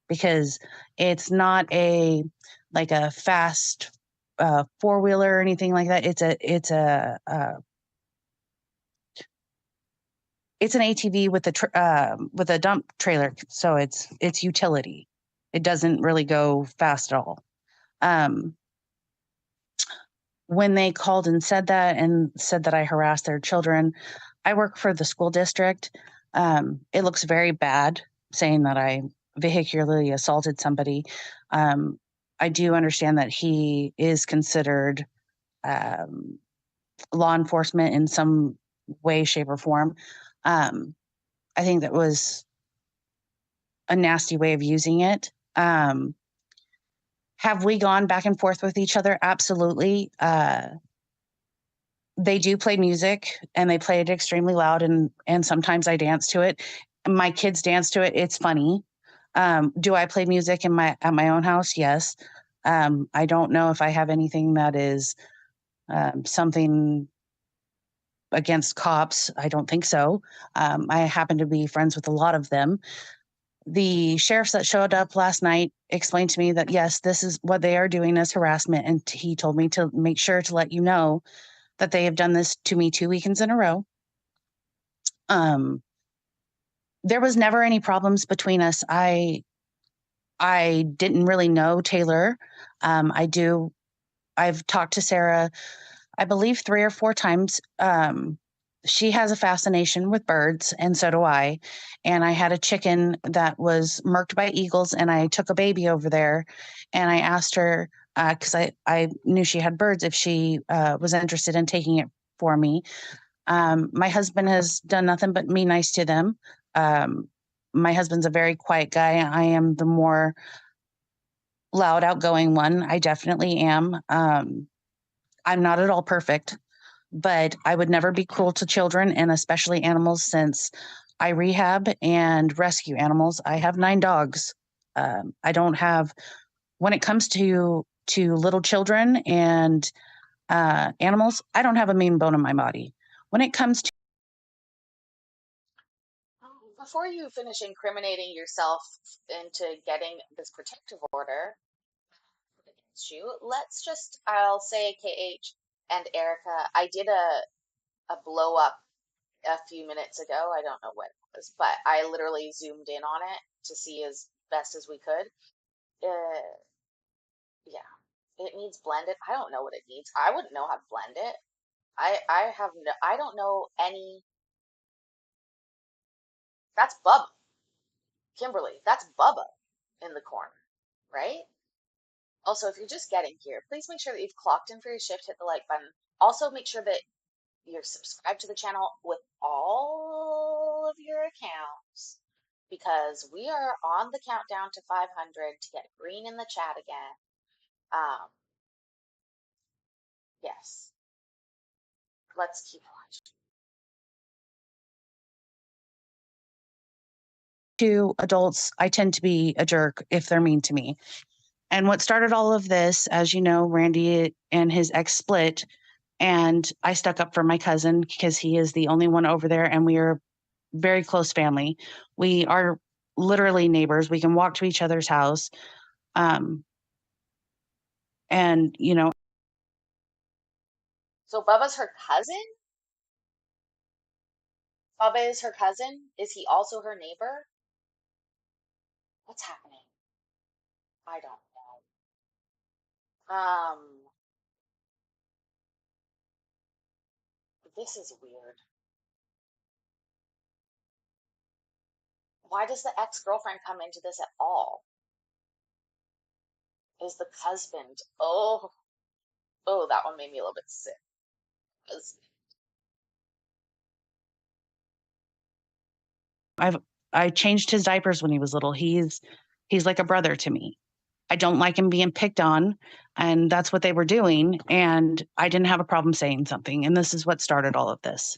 because it's not like a fast four-wheeler or anything like that. It's an ATV with a dump trailer, so it's utility. It doesn't really go fast at all. When they called and said that I harassed their children, I work for the school district. It looks very bad saying that I vehicularly assaulted somebody. I do understand that he is considered law enforcement in some way, shape, or form. I think that was a nasty way of using it. Have we gone back and forth with each other? Absolutely. They do play music, and they play it extremely loud, and sometimes I dance to it. My kids dance to it. It's funny. Do I play music at my own house? Yes. I don't know if I have anything that is something against cops. I don't think so. I happen to be friends with a lot of them. The sheriffs that showed up last night explained to me that, yes, this is what they are doing as harassment. And he told me to make sure to let you know that they have done this to me 2 weekends in a row. There was never any problems between us. I didn't really know Taylor. I've talked to Sarah, I believe 3 or 4 times. She has a fascination with birds, and so do I. And I had a chicken that was marked by eagles, and I took a baby over there, and I asked her, because I knew she had birds, if she was interested in taking it for me. My husband has done nothing but be nice to them. My husband's a very quiet guy. I am the more loud, outgoing one. I definitely am. I'm not at all perfect, but I would never be cruel to children, and especially animals, since I rehab and rescue animals. I have 9 dogs. I don't have, when it comes to little children and animals, I don't have a mean bone in my body. When it comes to Before you finish incriminating yourself into getting this protective order against you, I'll say KH and Erica, I did a blow up a few minutes ago. I don't know what it was, but I literally zoomed in on it to see as best as we could. Yeah, it needs blended. I don't know what it needs. I wouldn't know how to blend it. I don't know any. That's Bubba. Kimberly, that's Bubba in the corner, right? Also, if you're just getting here, please make sure that you've clocked in for your shift, hit the like button. Also, make sure that you're subscribed to the channel with all of your accounts, because we are on the countdown to 500 to get green in the chat again. Yes. Let's keep watching. To adults, I tend to be a jerk if they're mean to me. And what started all of this, as you know, Randy and his ex split, and I stuck up for my cousin because he is the only one over there, and we are very close family. We are literally neighbors. We can walk to each other's house. And, you know, So Bubba's her cousin? Bubba is her cousin? Is he also her neighbor? What's happening? I don't know. This is weird. Why does the ex-girlfriend come into this at all? Is the husband? Oh, oh, that one made me a little bit sick. I changed his diapers when he was little. He's like a brother to me. I don't like him being picked on, and that's what they were doing. And I didn't have a problem saying something. And this is what started all of this.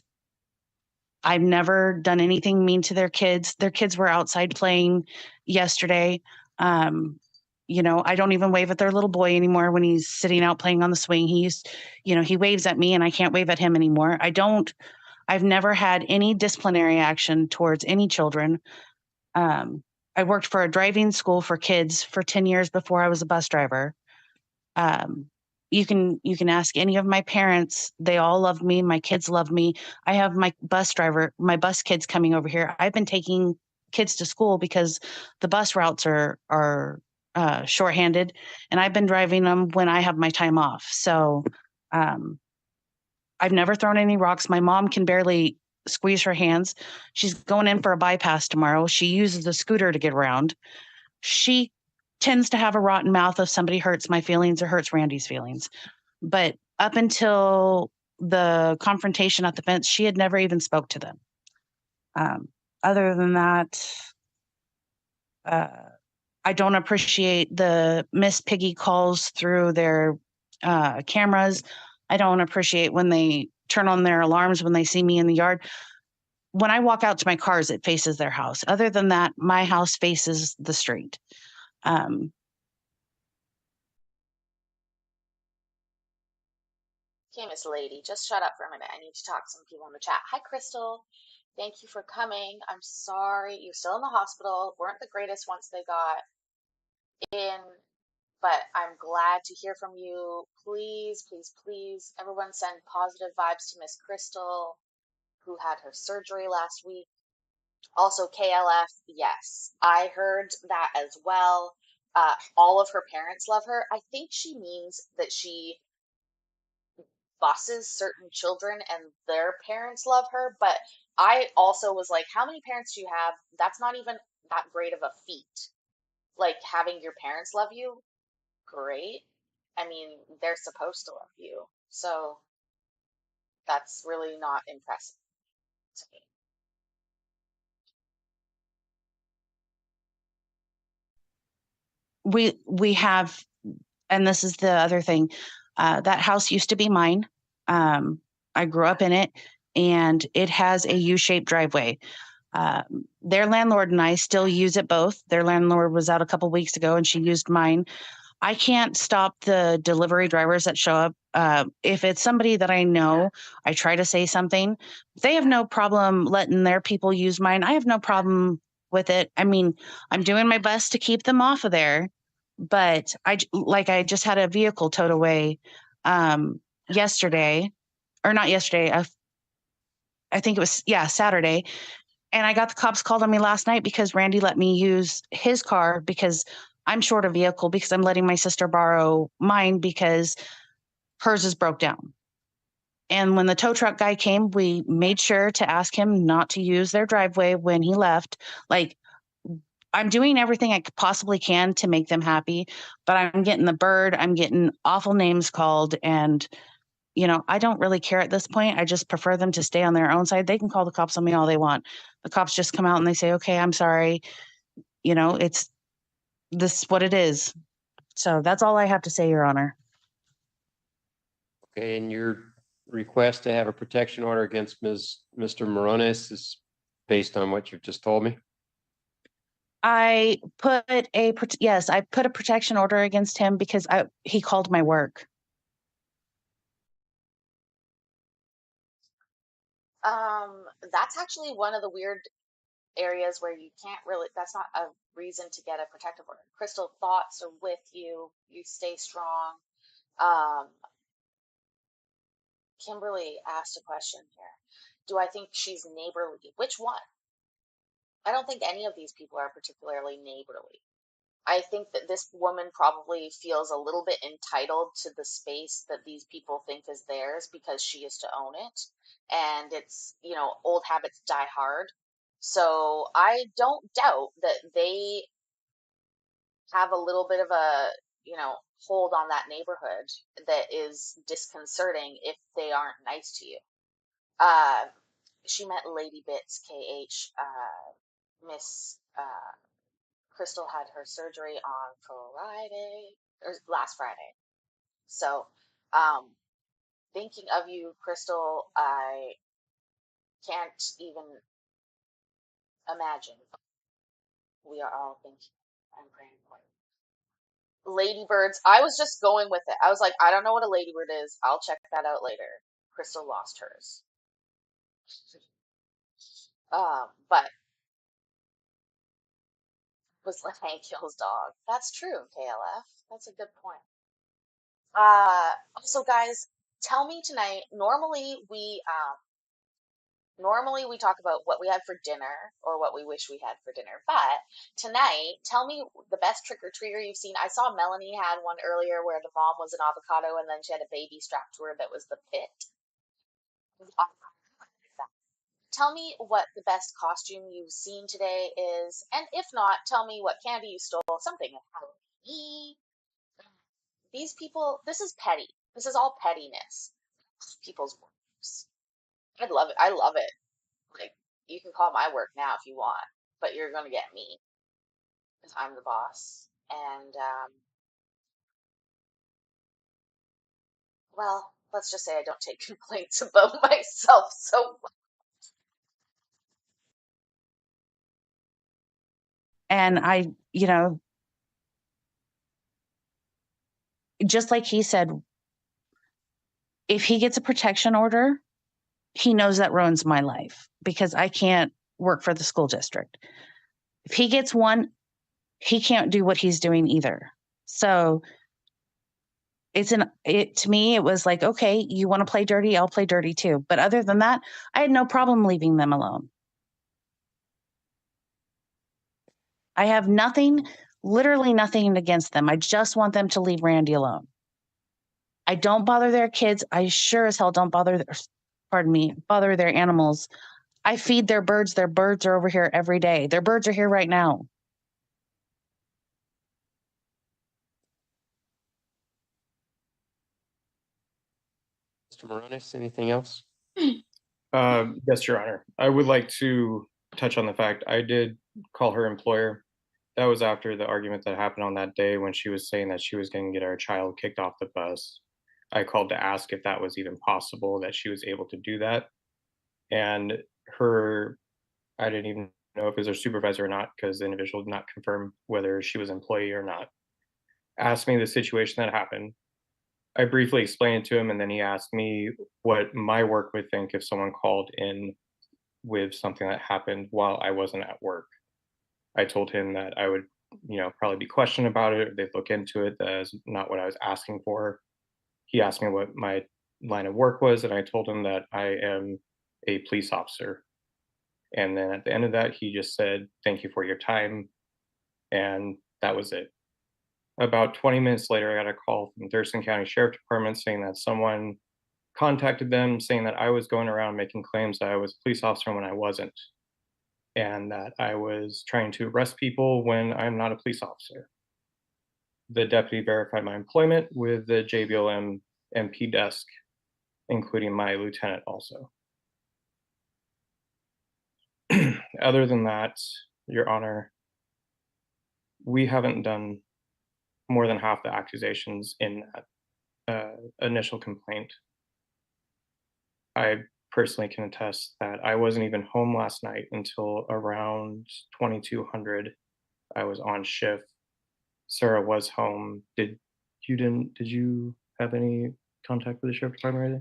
I've never done anything mean to their kids. Their kids were outside playing yesterday. I don't even wave at their little boy anymore when he's sitting out playing on the swing. He waves at me and I can't wave at him anymore. I've never had any disciplinary action towards any children. I worked for a driving school for kids for 10 years before I was a bus driver. Um, you can ask any of my parents. They all love me. My kids love me. I have my bus kids coming over here. I've been taking kids to school because the bus routes are shorthanded, and I've been driving them when I have my time off. So I've never thrown any rocks. My mom can barely squeeze her hands. She's going in for a bypass tomorrow. She uses a scooter to get around. She tends to have a rotten mouth if somebody hurts my feelings or hurts Randy's feelings. But up until the confrontation at the fence, she had never even spoke to them. Other than that, I don't appreciate the Miss Piggy calls through their cameras. I don't appreciate when they turn on their alarms when they see me in the yard. When I walk out to my cars, it faces their house. Other than that, my house faces the street. Okay, Miss Lady, just shut up for a minute. I need to talk to some people in the chat. Hi, Crystal. Thank you for coming. I'm sorry. You're still in the hospital. Weren't the greatest once they got in, but I'm glad to hear from you. Please, please, please, everyone send positive vibes to Miss Crystal, who had her surgery last week. Also, KLF, yes, I heard that as well. All of her parents love her. I think she means that she buses certain children and their parents love her, but I also was like, how many parents do you have? That's not even that great of a feat. Like having your parents love you, great. I mean, they're supposed to love you. So that's really not impressive to me. We have, and this is the other thing, that house used to be mine. I grew up in it, and it has a U-shaped driveway. Their landlord and I still use it both. Their landlord was out a couple weeks ago and she used mine. I can't stop the delivery drivers that show up. If it's somebody that I know, I try to say something. They have no problem letting their people use mine. I have no problem with it. I mean, I'm doing my best to keep them off of there, but I just had a vehicle towed away yesterday, or not yesterday. I think it was, Saturday. And I got the cops called on me last night because Randy let me use his car because I'm short a vehicle because I'm letting my sister borrow mine because hers is broke down. And when the tow truck guy came, we made sure to ask him not to use their driveway when he left. Like, I'm doing everything I possibly can to make them happy, but I'm getting the bird, I'm getting awful names called, and I don't really care at this point. I just prefer them to stay on their own side. They can call the cops on me all they want. The cops just come out and they say, okay, I'm sorry. It's this what it is. So that's all I have to say, Your Honor. Okay, and your request to have a protection order against Mr. Morones is based on what you've just told me? I put a protection order against him because he called my work. That's actually one of the weird areas where you can't really, that's not a reason to get a protective order. Crystal, thoughts are with you. You stay strong. Um, Kimberly asked a question here. Do I think she's neighborly? Which one? I don't think any of these people are particularly neighborly. I think that this woman probably feels a little bit entitled to the space that these people think is theirs because she is to own it. And it's, old habits die hard. So I don't doubt that they have a little bit of a, hold on that neighborhood that is disconcerting if they aren't nice to you. Uh, she met Lady Bits, KH. Miss Crystal had her surgery on Friday, or last Friday. So, thinking of you, Crystal, I can't even imagine. We are all thinking and praying for you. Ladybirds, I was just going with it. I was like, I don't know what a ladybird is. I'll check that out later. Crystal lost hers. But was Hank Hill's dog. That's true, KLF. That's a good point. Also, guys, tell me tonight. Normally we talk about what we had for dinner or what we wish we had for dinner. But tonight, tell me the best trick or treater you've seen. I saw Melanie had one earlier where the mom was an avocado and then she had a baby strapped to her that was the pit. Tell me what the best costume you've seen today is, and if not, tell me what candy you stole. Something Halloween. These people, this is petty. This is all pettiness. People's works. I love it. I love it. Like, you can call my work now if you want, but you're going to get me because I'm the boss. And, well, let's just say I don't take complaints about myself so much. And I, just like he said, if he gets a protection order, he knows that ruins my life because I can't work for the school district. If he gets one, he can't do what he's doing either. So to me, it was like, okay, you want to play dirty, I'll play dirty too. But other than that, I had no problem leaving them alone. I have nothing, literally nothing against them. I just want them to leave Randy alone. I don't bother their kids. I sure as hell don't bother their animals. I feed their birds. Their birds are over here every day. Their birds are here right now. Mr. Moronis, anything else? Yes, Your Honor. I would like to touch on the fact I did call her employer. That was after the argument that happened on that day when she was saying that she was going to get our child kicked off the bus. I called to ask if that was even possible, that she was able to do that. And I didn't even know if it was her supervisor or not, because the individual did not confirm whether she was an employee or not. Asked me the situation that happened. I briefly explained it to him, and then he asked me what my work would think if someone called in with something that happened while I wasn't at work. I told him that I would, probably be questioned about it. They'd look into it. That is not what I was asking for. He asked me what my line of work was, and I told him that I am a police officer. And then at the end of that, he just said, "Thank you for your time." And that was it. About 20 minutes later, I got a call from Thurston County Sheriff Department saying that someone contacted them saying that I was going around making claims that I was a police officer when I wasn't, and that I was trying to arrest people when I'm not a police officer. The deputy verified my employment with the JBLM MP desk, including my lieutenant also. Other than that, Your Honor, we haven't done more than half the accusations in that initial complaint. I personally can attest that I wasn't even home last night until around 2200. I was on shift. Sarah was home. Did you have any contact with the sheriff department or anything?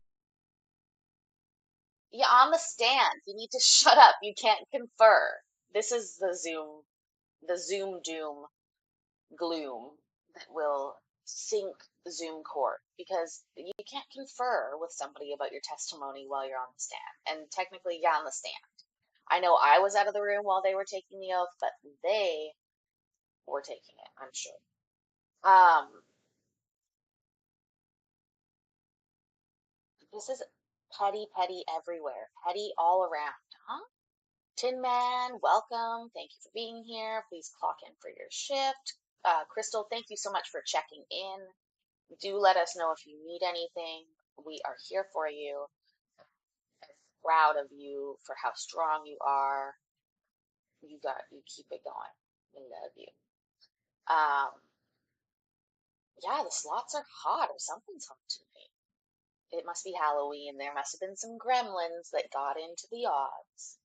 Yeah, on the stand. You need to shut up. You can't confer. This is the Zoom doom gloom that will sync Zoom court because you can't confer with somebody about your testimony while you're on the stand. And technically, you're on the stand. I know I was out of the room while they were taking the oath, but they were taking it, I'm sure. This is petty, petty everywhere. Petty all around, huh? Tin Man, welcome. Thank you for being here. Please clock in for your shift. Crystal, thank you so much for checking in. Do let us know if you need anything. We are here for you. I'm proud of you for how strong you are. You keep it going. We love you. Yeah, the slots are hot or something's hot tonight. It must be Halloween. There must have been some gremlins that got into the odds.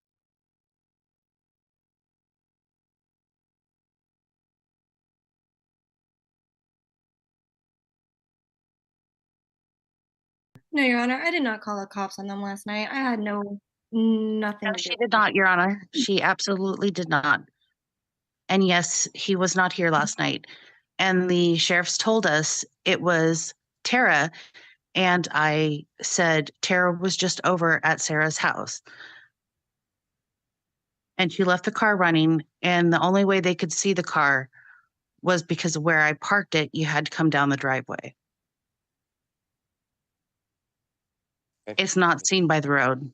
No, Your Honor, I did not call the cops on them last night. I had nothing No, to do she with did not, Your Honor. She absolutely did not. And yes, he was not here last night. And the sheriffs told us it was Tara. And I said Tara was just over at Sarah's house. And she left the car running. And the only way they could see the car was because of where I parked it. You had to come down the driveway. Okay. It's not seen by the road.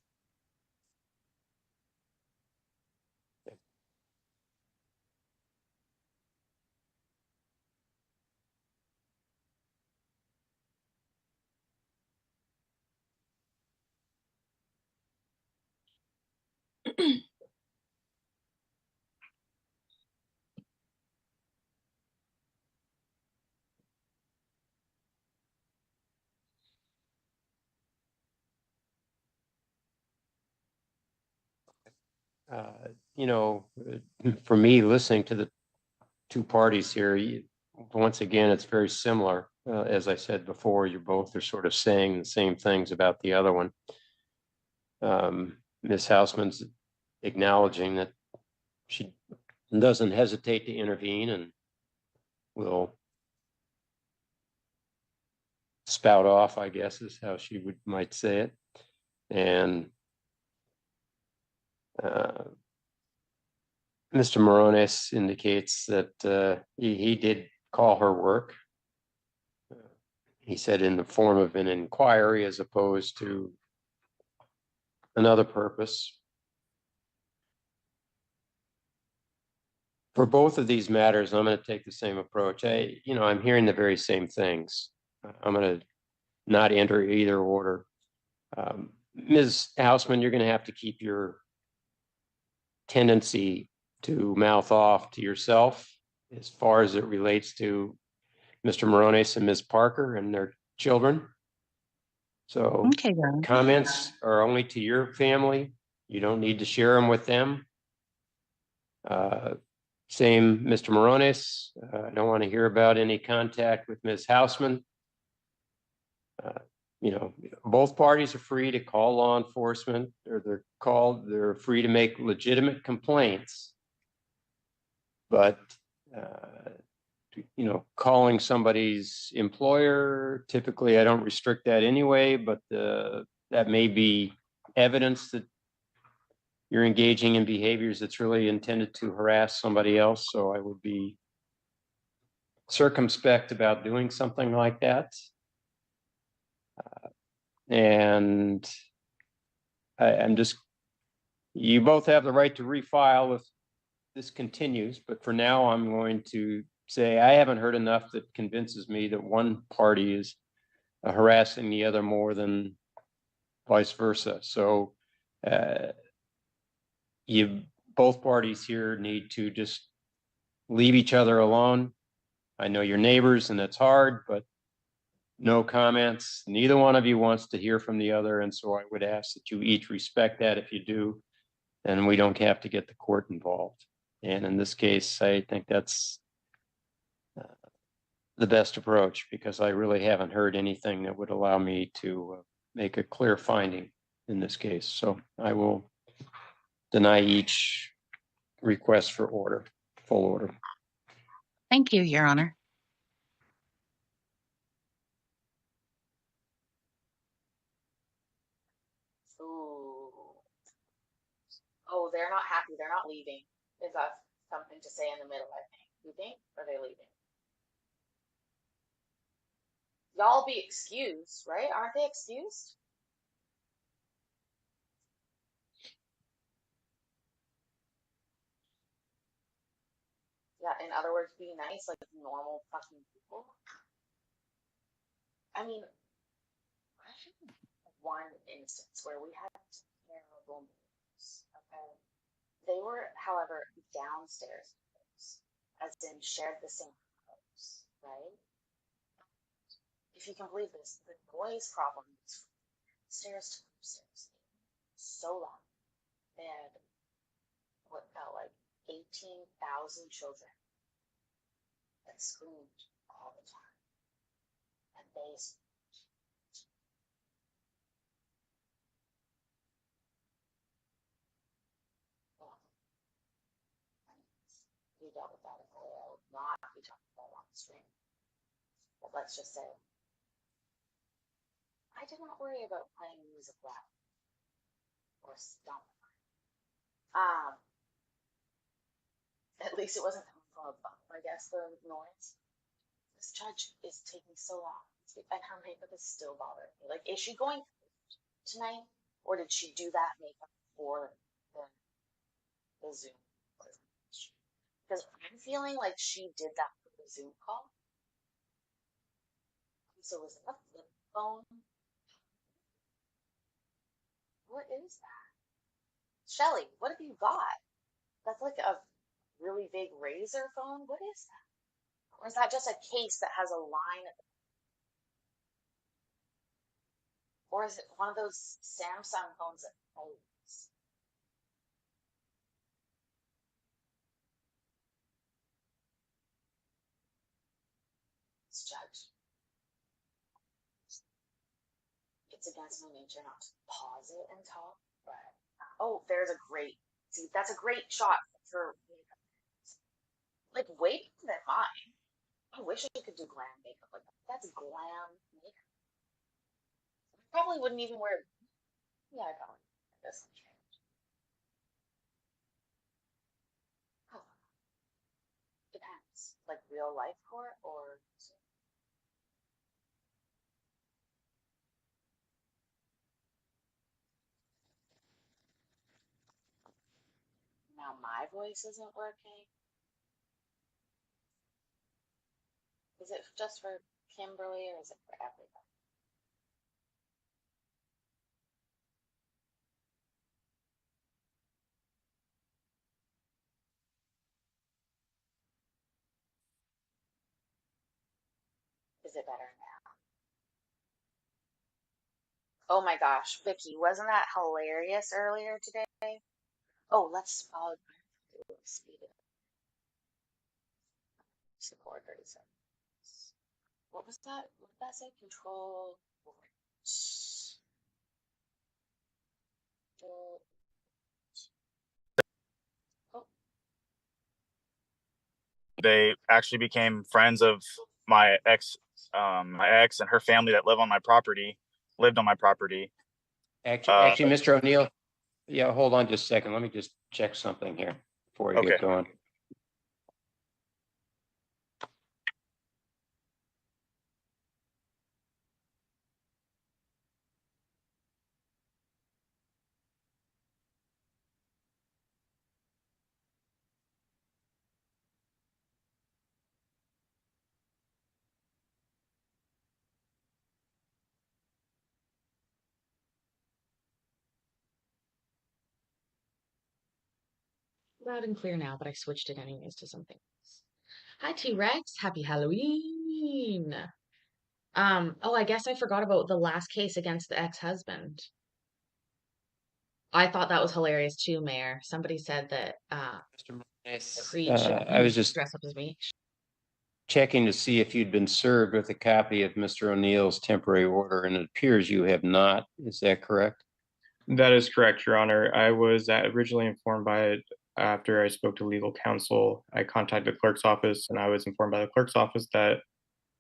You know, for me, listening to the two parties here, once again, it's very similar. As I said before, you both are sort of saying the same things about the other one. Ms. Houseman's acknowledging that she doesn't hesitate to intervene and will spout off, I guess is how she might say it. And Mr. Morones indicates that he did call her work. He said in the form of an inquiry as opposed to another purpose. For both of these matters, I'm going to take the same approach. I'm hearing the very same things. I'm going to not enter either order. Ms. Houseman, you're going to have to keep your tendency to mouth off to yourself as far as it relates to Mr. Morones and Ms. Parker and their children. So Okay, Your Honor. comments are only to your family. You don't need to share them with them. Same, Mr. Morones. I don't want to hear about any contact with Ms. Houseman. Both parties are free to call law enforcement, or they're free to make legitimate complaints. But calling somebody's employer, typically I don't restrict that anyway, but that may be evidence that you're engaging in behaviors that's really intended to harass somebody else. So I would be circumspect about doing something like that. And you both have the right to refile if this continues, but for now I'm going to say I haven't heard enough that convinces me that one party is harassing the other more than vice versa. So both parties here need to just leave each other alone. I know you're neighbors and it's hard, but no comments. Neither one of you wants to hear from the other. And so I would ask that you each respect that. If you do, then we don't have to get the court involved. And in this case, I think that's the best approach because I really haven't heard anything that would allow me to make a clear finding in this case. So I will deny each request for order, full order. Thank you, Your Honor. Ooh. Oh, they're not happy. They're not leaving. Is that something to say in the middle, I think. You think? Or are they leaving? Y'all be excused, right? Aren't they excused? Yeah, in other words, be nice like normal fucking people. I mean, I should one instance where we had terrible news. Okay. They were, however, downstairs, as in shared the same house, right? If you can believe this, the noise problem was stairs to upstairs so loud. They had what felt like 18,000 children that screamed all the time. And they well, we dealt with that in the way. I would not be talking about on the stream. But let's just say I did not worry about playing music loud or stomping. At least it wasn't coming from above, I guess, the noise. This judge is taking so long, and her makeup is still bothering me. Like, is she going tonight, or did she do that makeup for the Zoom? Because I'm feeling like she did that for the Zoom call. So was it a flip phone? What is that? Shelly, what have you got? That's like a really big razor phone. What is that? Or is that just a case that has a line at the or is it one of those Samsung phones that folds? This judge. It's against my nature not to pause it and talk, but oh, there's a great see, that's a great shot for makeup. Like way better than mine. I wish I could do glam makeup like that. That's glam makeup. I probably wouldn't even wear yeah, I probably this oh, depends. Like real life court or now my voice isn't working. Is it just for Kimberly or is it for everybody? Is it better now? Oh my gosh, Vicky, wasn't that hilarious earlier today? Oh, let's speed it up. Support 30 seconds. What was that? What did that say? Control. Oh, They actually became friends of my ex, and her family that lived on my property. Actually, Mr. O'Neill, yeah, hold on just a second. Let me just check something here before you Okay. get going. Loud and clear now, but I switched it anyways to something else. Hi T-Rex, happy Halloween. Oh, I guess I forgot about the last case against the ex-husband. I thought that was hilarious too, Mayor. Somebody said that Mr. Martinez, Creed should I was just dress up as me. checking to see if you'd been served with a copy of Mr. O'Neill's temporary order, and it appears you have not. Is that correct? That is correct, Your Honor. I was originally informed by it after I spoke to legal counsel. I contacted the clerk's office and I was informed by the clerk's office that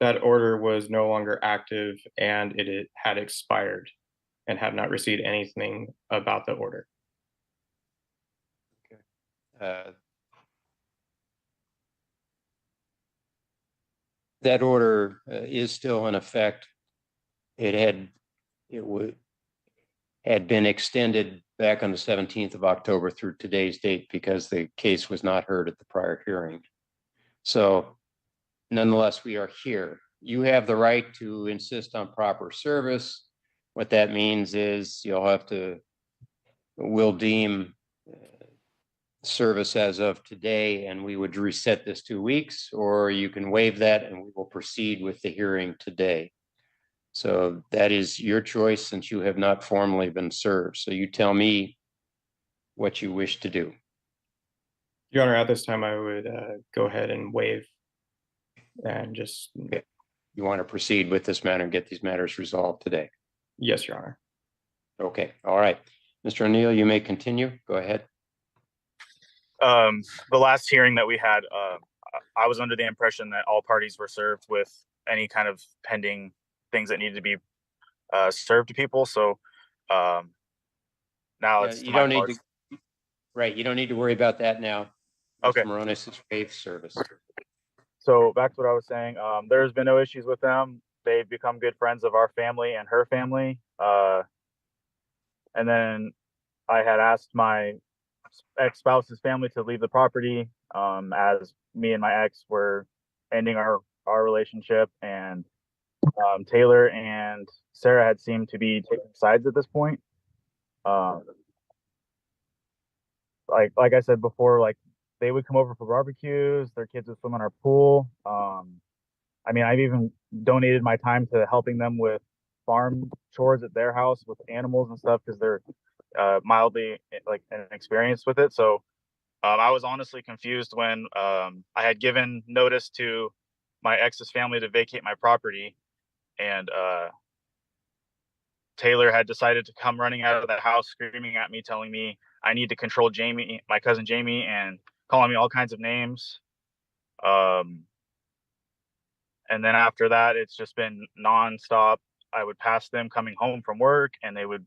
that order was no longer active and it had expired. and have not received anything about the order. That order is still in effect. It had been extended back on the 17th of October through today's date because the case was not heard at the prior hearing. So nonetheless, we are here. You have the right to insist on proper service. What that means is we'll deem service as of today, and we would reset this 2 weeks, or you can waive that and we will proceed with the hearing today. So that is your choice since you have not formally been served. So you tell me what you wish to do. Your Honor, at this time, I would go ahead and waive and just. Okay. You want to proceed with this matter and get these matters resolved today? Yes, Your Honor. Okay. All right. Mr. O'Neill, you may continue. Go ahead. The last hearing that we had, I was under the impression that all parties were served with any kind of pending things that needed to be served to people. So now it's you don't need to. Right. You don't need to worry about that now. Okay. Mr. Moronis is waived service. So back to what I was saying. There's been no issues with them. They've become good friends of our family and her family. And then I had asked my ex-spouse's family to leave the property as me and my ex were ending our relationship, and Taylor and Sarah had seemed to be taking sides at this point. Like I said before, like they would come over for barbecues, their kids would swim in our pool. I mean, I've even donated my time to helping them with farm chores at their house with animals and stuff because they're mildly like inexperienced with it. So I was honestly confused when I had given notice to my ex's family to vacate my property, and Taylor had decided to come running out of the house screaming at me, telling me I need to control Jamie, my cousin Jamie, and calling me all kinds of names. And then after that, it's just been nonstop. I would pass them coming home from work, and they would,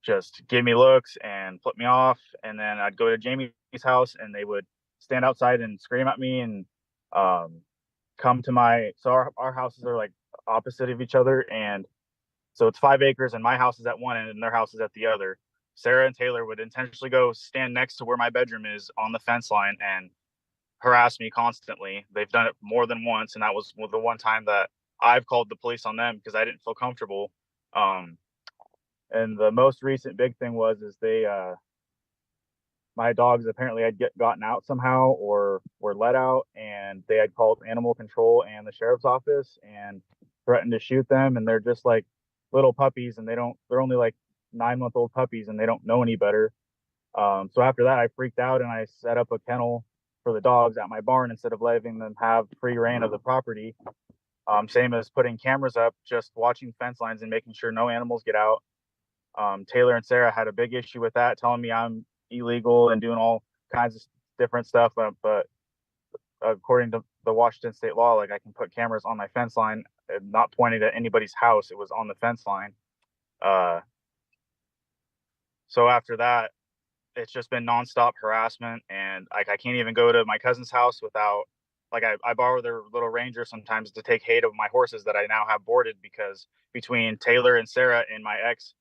just give me looks and flip me off. And then I'd go to Jamie's house, and they would stand outside and scream at me and come to so our houses are like opposite of each other. And so it's 5 acres, and my house is at one end and their house is at the other. Sarah and Taylor would intentionally go stand next to where my bedroom is on the fence line and harass me constantly. They've done it more than once, and that was the one time that I've called the police on them because I didn't feel comfortable. And the most recent big thing was my dogs apparently had gotten out somehow or were let out, and they had called animal control and the sheriff's office and threatened to shoot them. And they're just like little puppies, and they're only like 9-month-old puppies, and they don't know any better. So after that, I freaked out and I set up a kennel for the dogs at my barn instead of letting them have free reign of the property. Same as putting cameras up, just watching fence lines and making sure no animals get out. Taylor and Sarah had a big issue with that, telling me I'm illegal and doing all kinds of different stuff. But according to the Washington state law, like I can put cameras on my fence line, not pointed at anybody's house. It was on the fence line. So after that, it's just been nonstop harassment, and like I can't even go to my cousin's house without, like I borrow their little Ranger sometimes to take hay of my horses that I now have boarded, because between Taylor and Sarah and my ex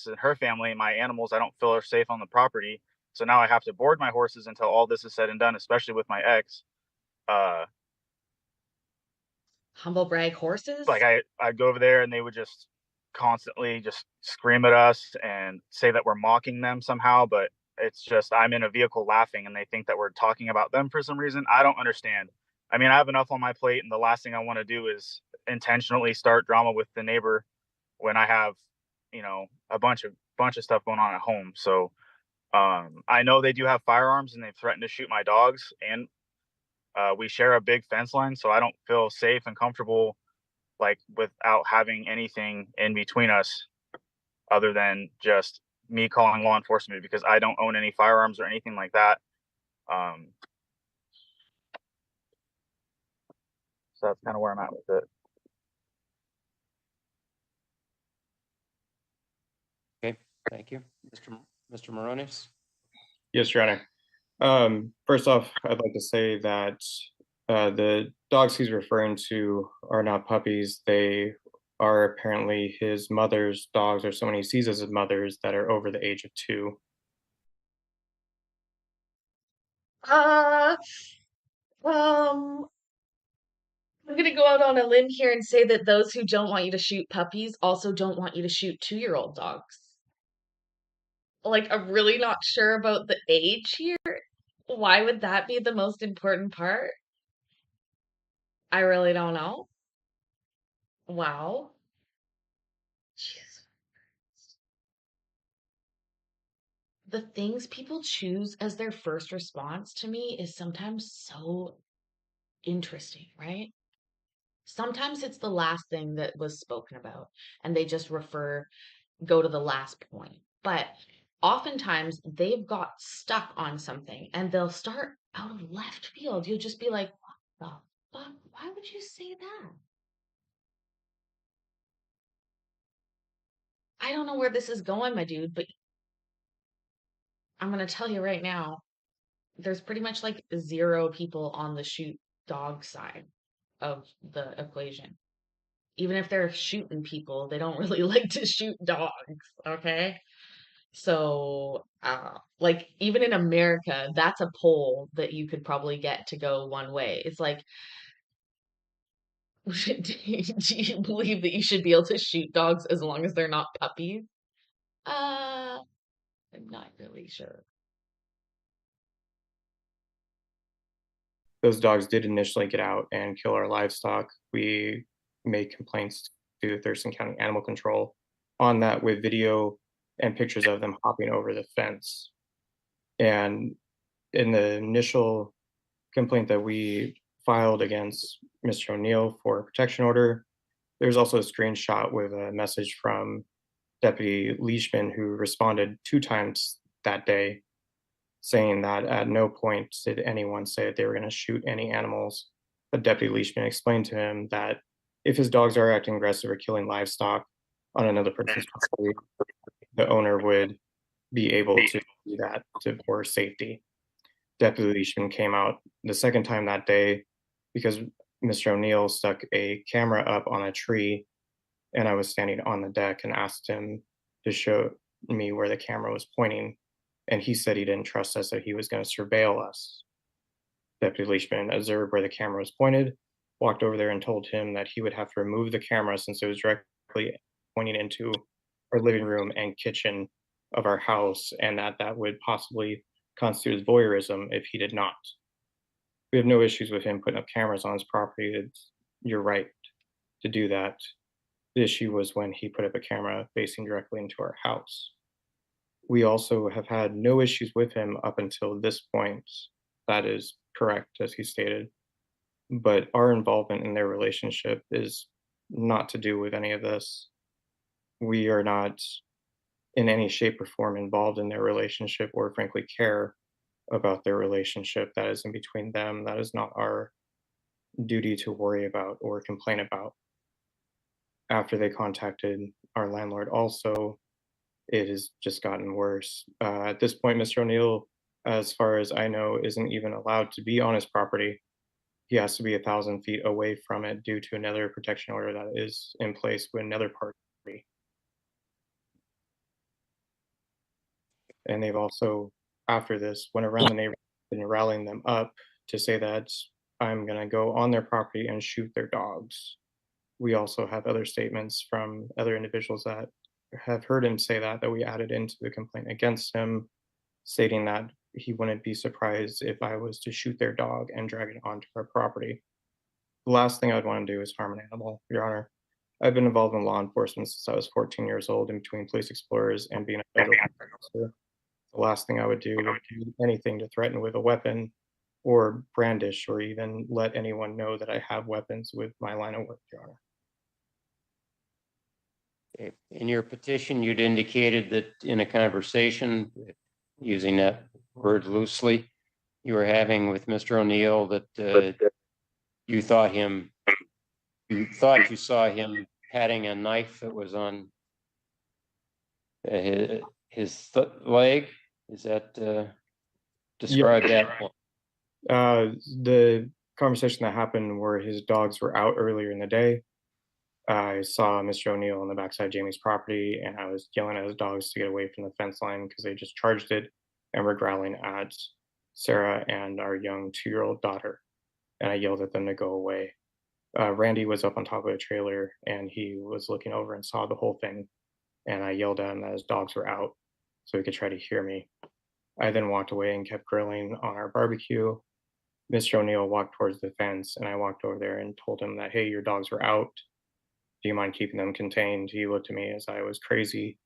and her family and my animals, I don't feel are safe on the property. So now I have to board my horses until all this is said and done, especially with my ex. Humble brag horses? Like I'd go over there and they would just constantly just scream at us and say that we're mocking them somehow, but it's just I'm in a vehicle laughing and they think that we're talking about them for some reason. I don't understand. I mean, I have enough on my plate, and the last thing I want to do is intentionally start drama with the neighbor when I have, a bunch of stuff going on at home. So I know they do have firearms, and they've threatened to shoot my dogs, and we share a big fence line, so I don't feel safe and comfortable like without having anything in between us other than just me calling law enforcement, because I don't own any firearms or anything like that. So that's kind of where I'm at with it. Thank you. Mr. Moronis? Yes, Your Honor. First off, I'd like to say that the dogs he's referring to are not puppies. They are apparently his mother's dogs, or someone he sees as his mother's, that are over the age of 2. Uh, um, I'm gonna go out on a limb here and say that those who don't want you to shoot puppies also don't want you to shoot 2-year-old dogs. Like, I'm really not sure about the age here. Why would that be the most important part? I really don't know. Wow. Jeez. The things people choose as their first response to me is sometimes so interesting, right? Sometimes it's the last thing that was spoken about, and they just go to the last point. But oftentimes they've got stuck on something and they'll start out of left field. You'll just be like, what the fuck? Why would you say that? I don't know where this is going, my dude, but I'm going to tell you right now, there's pretty much like 0 people on the shoot dog side of the equation. Even if they're shooting people, they don't really like to shoot dogs, okay? So, like, even in America, that's a poll that you could probably get to go one way. It's like, do you believe that you should be able to shoot dogs as long as they're not puppies? I'm not really sure. Those dogs did initially get out and kill our livestock. We made complaints to Thurston County Animal Control on that, with video and pictures of them hopping over the fence. And in the initial complaint that we filed against Mr. O'Neill for a protection order, there's also a screenshot with a message from Deputy Leishman, who responded 2 times that day, saying that at no point did anyone say that they were going to shoot any animals. But Deputy Leishman explained to him that if his dogs are acting aggressive or killing livestock on another person's property, the owner would be able to do that for safety. Deputy Leishman came out the second time that day because Mr. O'Neill stuck a camera up on a tree, and I was standing on the deck and asked him to show me where the camera was pointing, and he said he didn't trust us, that he was going to surveil us. Deputy Leishman observed where the camera was pointed, walked over there and told him that he would have to remove the camera since it was directly pointing into our living room and kitchen of our house, and that would possibly constitute voyeurism if he did not. We have no issues with him putting up cameras on his property. You're right to do that. The issue was when he put up a camera facing directly into our house. We also have had no issues with him up until this point. That is correct, as he stated. But our involvement in their relationship is not to do with any of this. We are not in any shape or form involved in their relationship, or frankly care about their relationship. That is in between them. That is not our duty to worry about or complain about. After they contacted our landlord also, it has just gotten worse. At this point, Mr. O'Neill, as far as I know, isn't even allowed to be on his property. He has to be 1,000 feet away from it due to another protection order that is in place with another party. And they've also, after this, went around the neighborhood and rallying them up to say that I'm going to go on their property and shoot their dogs. We also have other statements from other individuals that have heard him say that we added into the complaint against him, stating that he wouldn't be surprised if I was to shoot their dog and drag it onto our property. The last thing I'd want to do is harm an animal, Your Honor. I've been involved in law enforcement since I was 14 years old, in between police explorers and being a federal officer. The last thing I would do would do anything to threaten with a weapon or brandish or even let anyone know that I have weapons with my line of work, Your Honor. In your petition, you'd indicated that in a conversation, using that word loosely, you were having with Mr. O'Neill, that you thought you saw him patting a knife that was on his leg, is that, describe that one? The conversation that happened where his dogs were out earlier in the day. I saw Mr. O'Neill on the backside of Jamie's property, and I was yelling at his dogs to get away from the fence line because they just charged it and were growling at Sarah and our young 2-year-old daughter. And I yelled at them to go away. Randy was up on top of a trailer, and he was looking over and saw the whole thing. And I yelled at him that his dogs were out so he could try to hear me. I then walked away and kept grilling on our barbecue. Mr. O'Neill walked towards the fence, and I walked over there and told him that, hey, your dogs were out. Do you mind keeping them contained? He looked at me as I was crazy,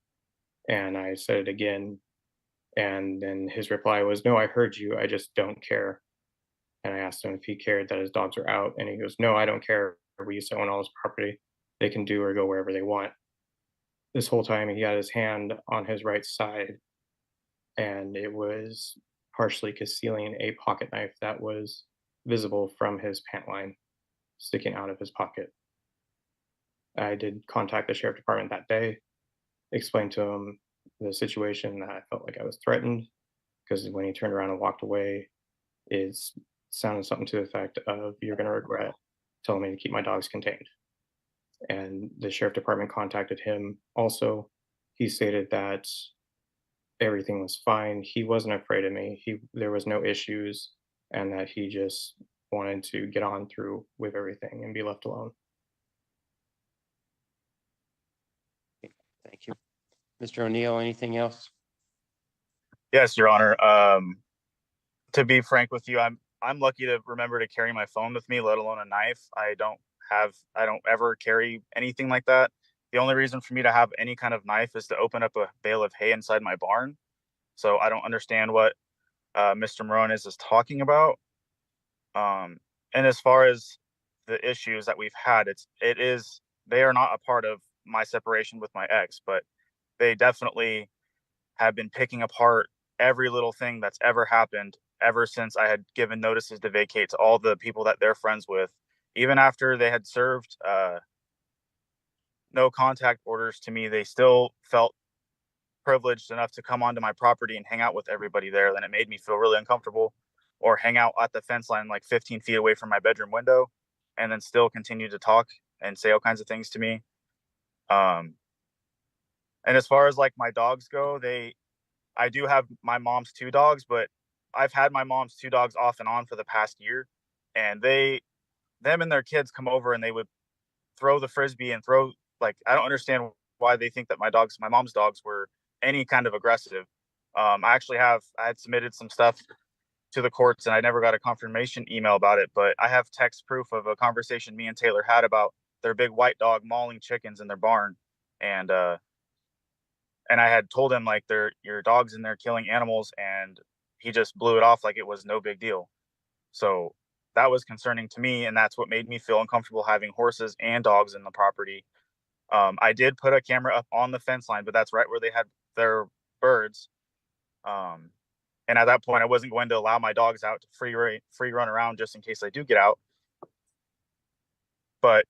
and I said it again. And then his reply was, no, I heard you. I just don't care. And I asked him if he cared that his dogs were out, and he goes, no, I don't care. We used to own all his property. They can do or go wherever they want. This whole time, he had his hand on his right side, and it was partially concealing a pocket knife that was visible from his pant line sticking out of his pocket. I did contact the sheriff department that day, explained to him the situation, that I felt like I was threatened, because when he turned around and walked away, it sounded something to the effect of, you're going to regret telling me to keep my dogs contained. And the sheriff department contacted him also. He stated that everything was fine. He wasn't afraid of me. There was no issues, and that he just wanted to get on through with everything and be left alone. Thank you. Mr. O'Neill, anything else? Yes, Your Honor. To be frank with you, I'm lucky to remember to carry my phone with me, let alone a knife. I don't ever carry anything like that. The only reason for me to have any kind of knife is to open up a bale of hay inside my barn. So I don't understand what Mr. Morones is talking about. And as far as the issues that we've had, they are not a part of my separation with my ex, but they definitely have been picking apart every little thing that's ever happened ever since I had given notices to vacate to all the people that they're friends with. Even after they had served no contact orders to me, they still felt privileged enough to come onto my property and hang out with everybody there. Then it made me feel really uncomfortable, or hang out at the fence line like 15 feet away from my bedroom window, and then still continue to talk and say all kinds of things to me. And as far as like my dogs go, I do have my mom's 2 dogs, but I've had my mom's 2 dogs off and on for the past year, and them and their kids come over and they would throw the frisbee and throw, like, I don't understand why they think that my mom's dogs were any kind of aggressive. I had submitted some stuff to the courts, and I never got a confirmation email about it, but I have text proof of a conversation me and Taylor had about their big white dog mauling chickens in their barn. And I had told him, like, your dog's in there killing animals, and he just blew it off like it was no big deal. So that was concerning to me, and that's what made me feel uncomfortable having horses and dogs in the property. I did put a camera up on the fence line, but that's right where they had their birds. And at that point, I wasn't going to allow my dogs out to free run around just in case they do get out. But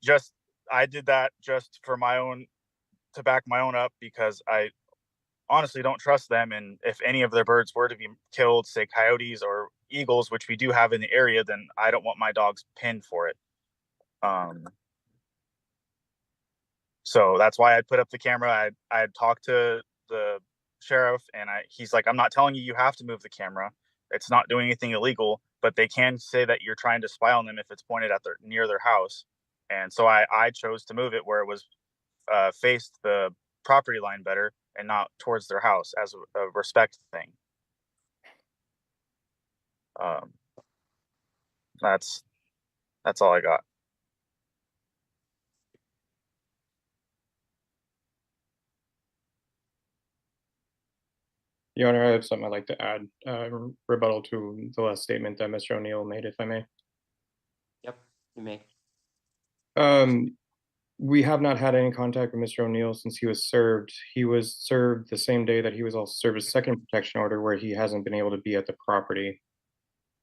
I did that just for to back my own up, because I honestly don't trust them. And if any of their birds were to be killed, say coyotes or eagles, which we do have in the area, then I don't want my dogs pinned for it. So that's why I put up the camera. I had talked to the sheriff, and he's like, I'm not telling you have to move the camera. It's not doing anything illegal, but they can say that you're trying to spy on them if it's pointed at near their house. And so I chose to move it where it was faced the property line better and not towards their house, as a respect thing. That's all I got. Your Honor, I have something I'd like to add, rebuttal to the last statement that Mr. O'Neill made, if I may. Yep, you may. We have not had any contact with Mr. O'Neill since he was served. He was served the same day that he was also served a second protection order, where he hasn't been able to be at the property.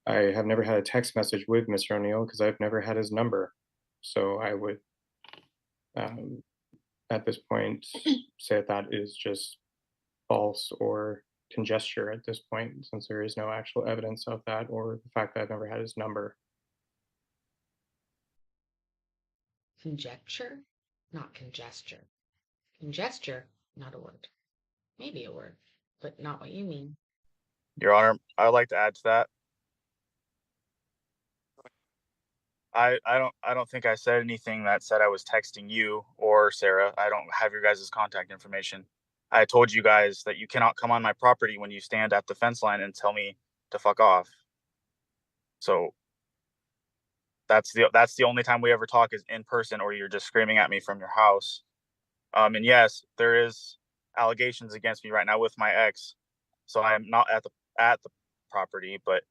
I have never had a text message with Mr. O'Neill because I've never had his number. So I would, at this point, say that is just false or conjecture at this point, since there is no actual evidence of that, or the fact that I've never had his number. Conjecture, not congesture. Congesture, not a word. Maybe a word, but not what you mean. Your Honor, I'd like to add to that. I don't think I said anything that said I was texting you or Sarah. I don't have your guys' contact information. I told you guys that you cannot come on my property when you stand at the fence line and tell me to fuck off. So that's the only time we ever talk is in person, or you're just screaming at me from your house. And yes, there is allegations against me right now with my ex. So I am not at the property, but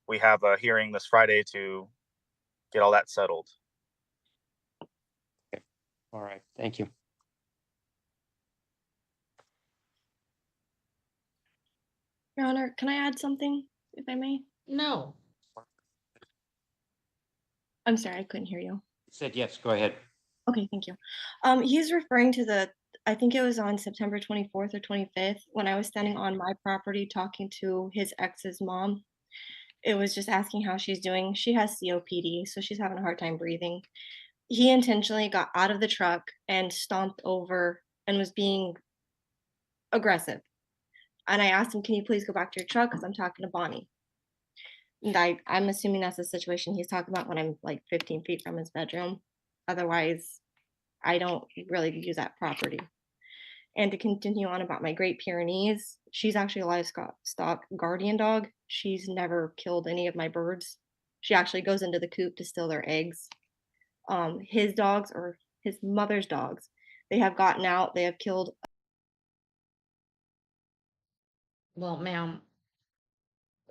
we have a hearing this Friday to get all that settled. All right, thank you. Your Honor, can I add something, if I may? No. I'm sorry, I couldn't hear you. Said yes, go ahead. Okay, thank you. He's referring to I think it was on September 24th or 25th when I was standing on my property talking to his ex's mom. It was just asking how she's doing. She has COPD, so she's having a hard time breathing. He intentionally got out of the truck and stomped over and was being aggressive. And I asked him, "Can you please go back to your truck? Because I'm talking to Bonnie." And I'm assuming that's the situation he's talking about when I'm like 15 feet from his bedroom. Otherwise, I don't really use that property. And to continue on about my Great Pyrenees, she's actually a livestock guardian dog. She's never killed any of my birds. She actually goes into the coop to steal their eggs. His dogs, or his mother's dogs, they have gotten out. They have killed. Well, ma'am,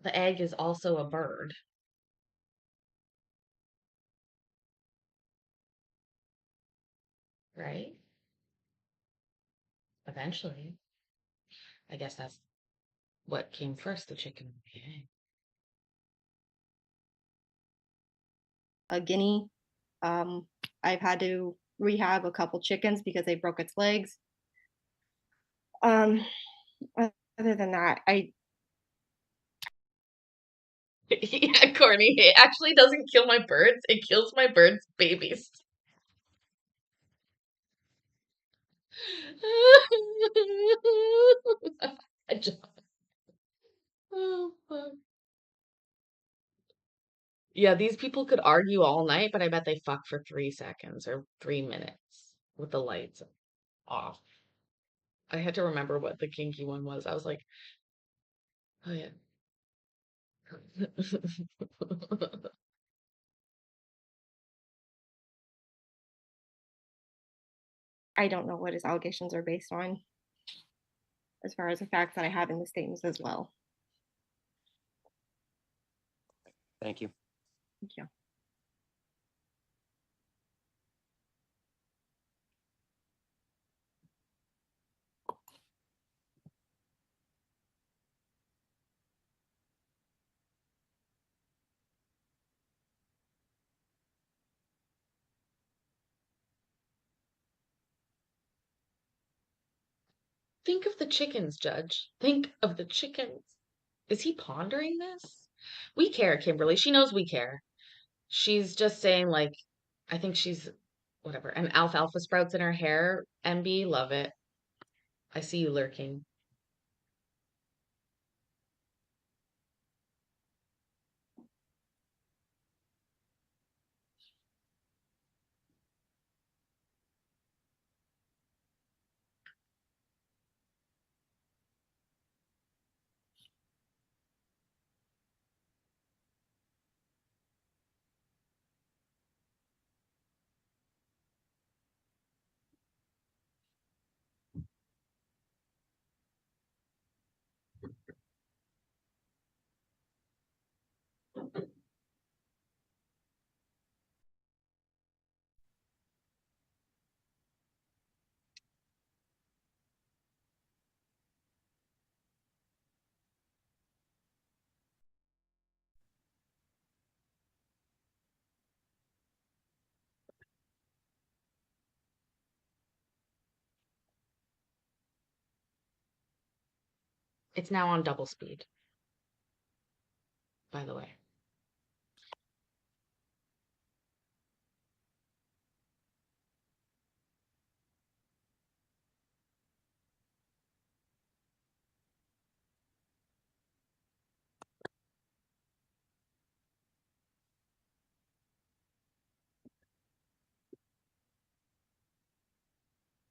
the egg is also a bird. Right? Eventually. I guess that's what came first, the chicken or the egg. A guinea. I've had to rehab a couple chickens because they broke its legs. Other than that, Yeah, Courtney, it actually doesn't kill my birds. It kills my birds' babies. I just, oh, fuck. Yeah, these people could argue all night, but I bet they fuck for 3 seconds or 3 minutes with the lights off. I had to remember what the kinky one was. I was like, oh yeah. I don't know what his allegations are based on, as far as the facts that I have in the statements as well. Thank you. Thank you. Think of the chickens, Judge. Think of the chickens. Is he pondering this? We care, Kimberly. She knows we care. She's just saying, like, I think she's whatever. And alfalfa sprouts in her hair. MB, love it. I see you lurking. It's now on double speed, by the way.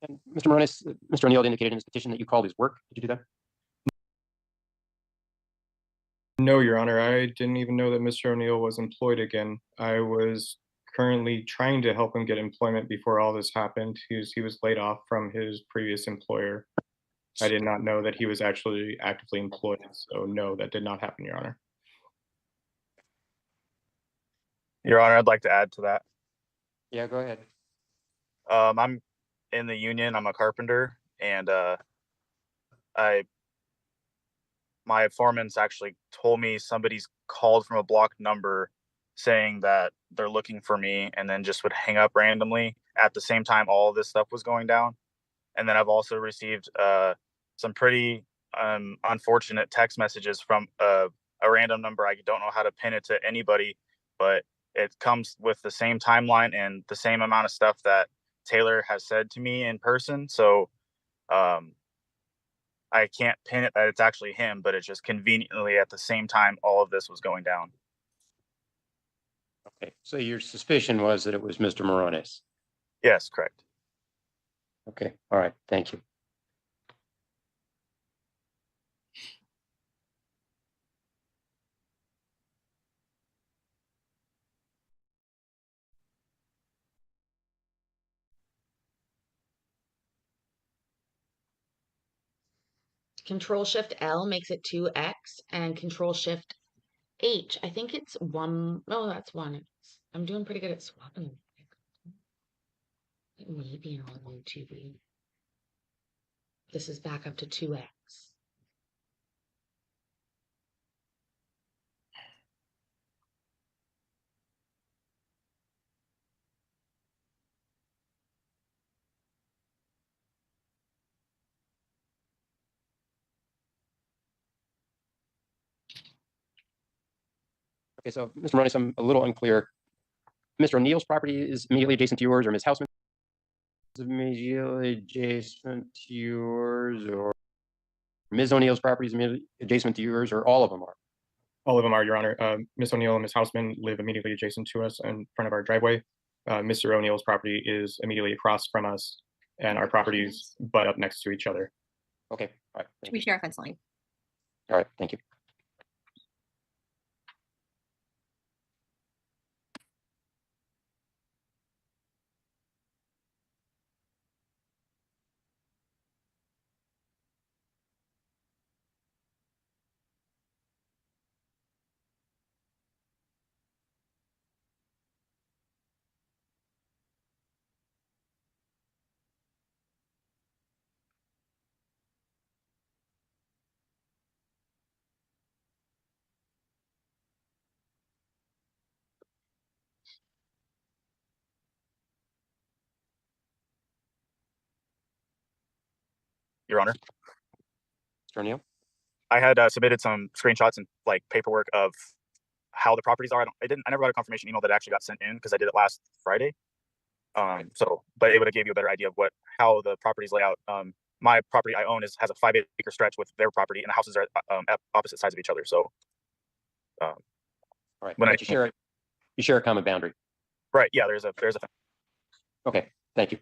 And Mr. Moronis, Mr. O'Neill indicated in his petition that you called his work. Did you do that? No, Your Honor, I didn't even know that Mr. O'Neill was employed again. I was currently trying to help him get employment before all this happened. He was laid off from his previous employer. I did not know that he was actually actively employed. So no, that did not happen, Your Honor. Your Honor, I'd like to add to that. Yeah, go ahead. I'm in the union. I'm a carpenter, and my foreman's actually told me somebody's called from a blocked number saying that they're looking for me, and then just would hang up randomly at the same time all of this stuff was going down. And then I've also received some pretty unfortunate text messages from a random number. I don't know how to pin it to anybody, but it comes with the same timeline and the same amount of stuff that Taylor has said to me in person. So I can't pin it that it's actually him, but it's just conveniently at the same time all of this was going down. Okay, so your suspicion was that it was Mr. Moronis. Yes, correct. Okay, all right, thank you. Control Shift L makes it 2x, and Control Shift H, I think it's 1. No, that's 1. I'm doing pretty good at swapping. It may be on YouTube. This is back up to 2x. Okay, so Mr. Moronis, I'm a little unclear. Mr. O'Neill's property is immediately adjacent to yours, or Ms. Houseman's is immediately adjacent to yours, or Ms. O'Neill's property is immediately adjacent to yours, or all of them are? All of them are, Your Honor. Ms. O'Neill and Ms. Houseman live immediately adjacent to us in front of our driveway. Mr. O'Neill's property is immediately across from us, and our properties butt up next to each other. Okay, all right. Thank We you. share a fence line. All right, thank you. Your Honor, Mr. O'Neill? I had submitted some screenshots and like paperwork of how the properties are. I never got a confirmation email that actually got sent in because I did it last Friday. But it would have gave you a better idea of how the properties lay out. My property I own has a 5-acre stretch with their property, and the houses are at opposite sides of each other. So, All right, when but you share a common boundary. right, yeah, there's a Okay, thank you.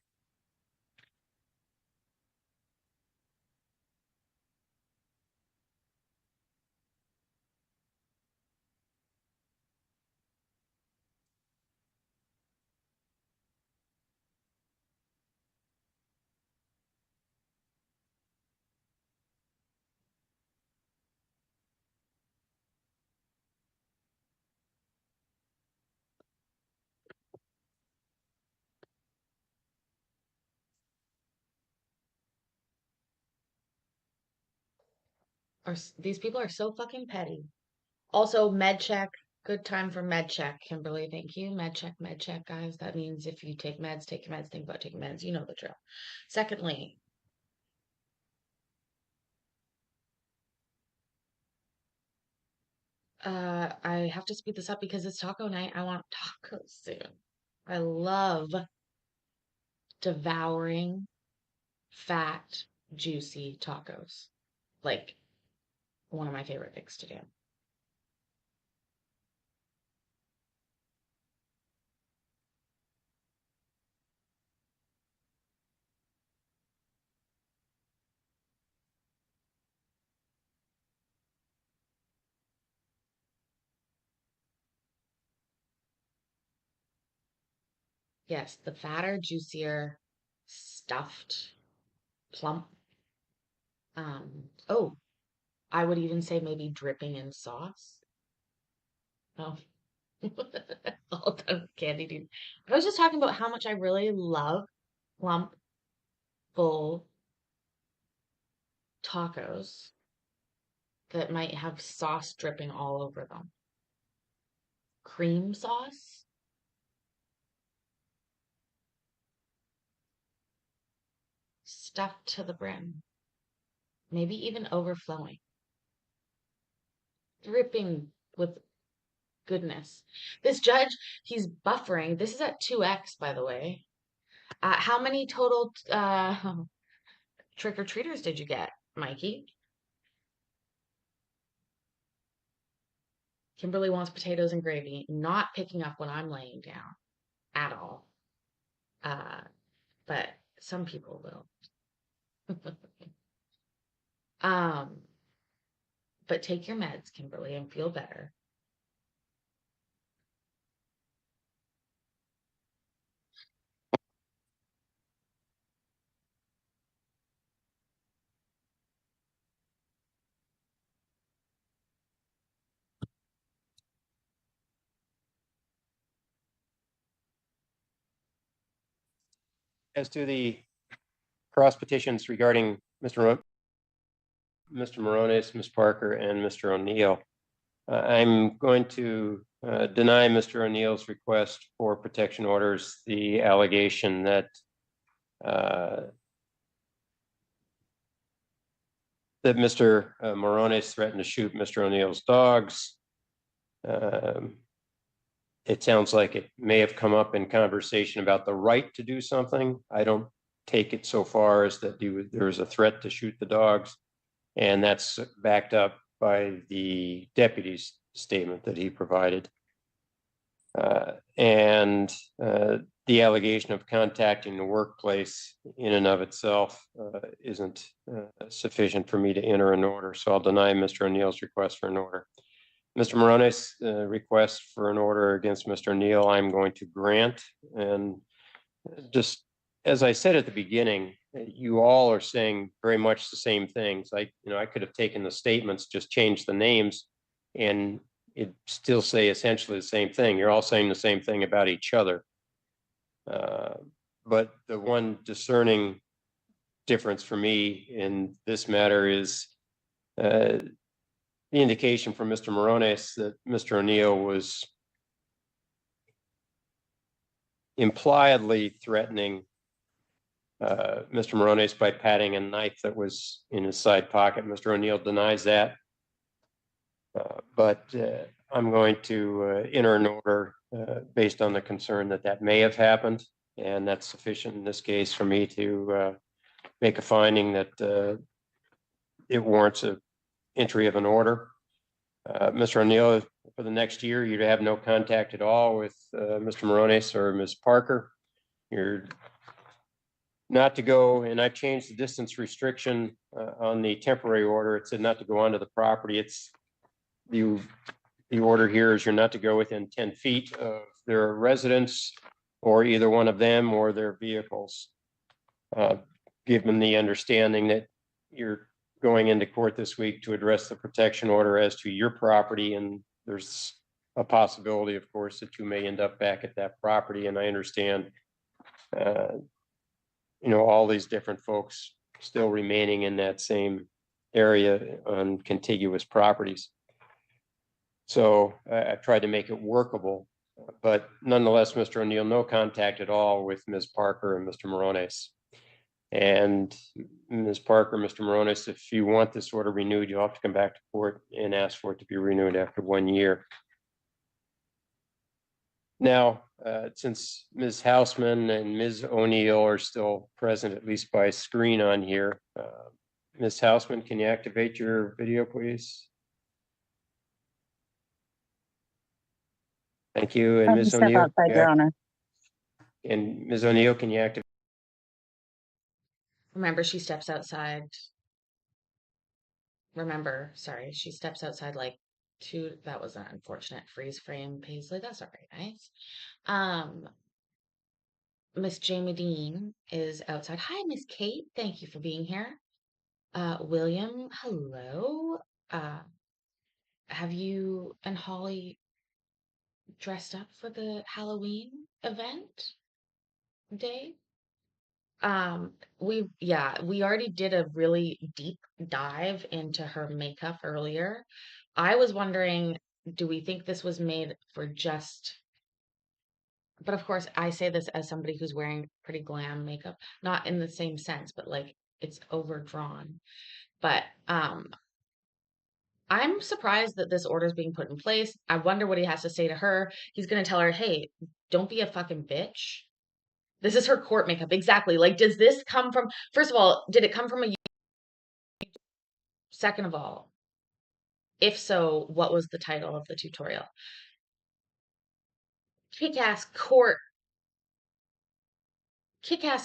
These people are so fucking petty. Also, med check. Good time for med check, Kimberly. Thank you. Med check, guys. That means if you take meds, take your meds. Think about taking meds. You know the drill. Secondly, I have to speed this up because it's taco night. I want tacos soon. I love devouring fat, juicy tacos. Like one of my favorite things to do. Yes, the fatter, juicier, stuffed, plump. Oh, I would even say maybe dripping in sauce. Oh, all done with candied eating. I was just talking about how much I really love plump, full tacos that might have sauce dripping all over them. Cream sauce, stuffed to the brim, maybe even overflowing, dripping with goodness. This judge, he's buffering. This is at 2x, by the way. How many total trick-or-treaters did you get, Mikey? Kimberly wants potatoes and gravy, not picking up what I'm laying down at all. But some people will. But take your meds, Kimberly, and feel better. As to the cross petitions regarding Mr. Morones, Ms. Parker, and Mr. O'Neill, I'm going to deny Mr. O'Neill's request for protection orders, the allegation that that Mr. Morones threatened to shoot Mr. O'Neill's dogs. It sounds like it may have come up in conversation about the right to do something. I don't take it so far as that there was a threat to shoot the dogs. And that's backed up by the deputy's statement that he provided. And the allegation of contacting the workplace in and of itself isn't sufficient for me to enter an order. So I'll deny Mr. O'Neill's request for an order. Mr. Morones' request for an order against Mr. O'Neill, I'm going to grant. And just as I said at the beginning, you all are saying very much the same things. I could have taken the statements, just changed the names, and it still say essentially the same thing. You're all saying the same thing about each other. But the one discerning difference for me in this matter is the indication from Mr. Morones that Mr. O'Neill was impliedly threatening Mr. Morones by patting a knife that was in his side pocket. Mr. O'Neill denies that. But I'm going to enter an order based on the concern that that may have happened. And that's sufficient in this case for me to make a finding that it warrants an entry of an order. Mr. O'Neill, for the next year, you'd have no contact at all with Mr. Morones or Ms. Parker. You're not to go, and I've changed the distance restriction on the temporary order. It said not to go onto the property. It's the order here is you're not to go within 10 feet of their residence or either one of them or their vehicles. Given the understanding that you're going into court this week to address the protection order as to your property, and there's a possibility, of course, that you may end up back at that property. And I understand, all these different folks still remaining in that same area on contiguous properties. So I've tried to make it workable, but nonetheless, Mr. O'Neill, no contact at all with Ms. Parker and Mr. Morones. And Ms. Parker, Mr. Moronis, if you want this order renewed, you'll have to come back to court and ask for it to be renewed after 1 year. Now, since Ms. Hausman and Ms. O'Neill are still present, at least by screen on here, Ms. Hausman, can you activate your video, please? Thank you. And Let me Ms. step O'Neill? outside, Your Honor. And Ms. O'Neill, can you activate? Remember, she steps outside. Remember, sorry, she steps outside like that was an unfortunate freeze frame, Paisley. That's all right, guys. Miss Jamie Dean is outside. Hi, Miss Kate. Thank you for being here. William, hello. Have you and Holly dressed up for the Halloween event day? We already did a really deep dive into her makeup earlier. I was wondering, do we think this was made for just, but of course I say this as somebody who's wearing pretty glam makeup, not in the same sense, but like it's overdrawn. But I'm surprised that this order is being put in place. I wonder what he has to say to her. He's going to tell her, hey, don't be a fucking bitch. This is her court makeup. Exactly. Like, does this come from, first of all, did it come from a, second of all, if so, what was the title of the tutorial? Kick-ass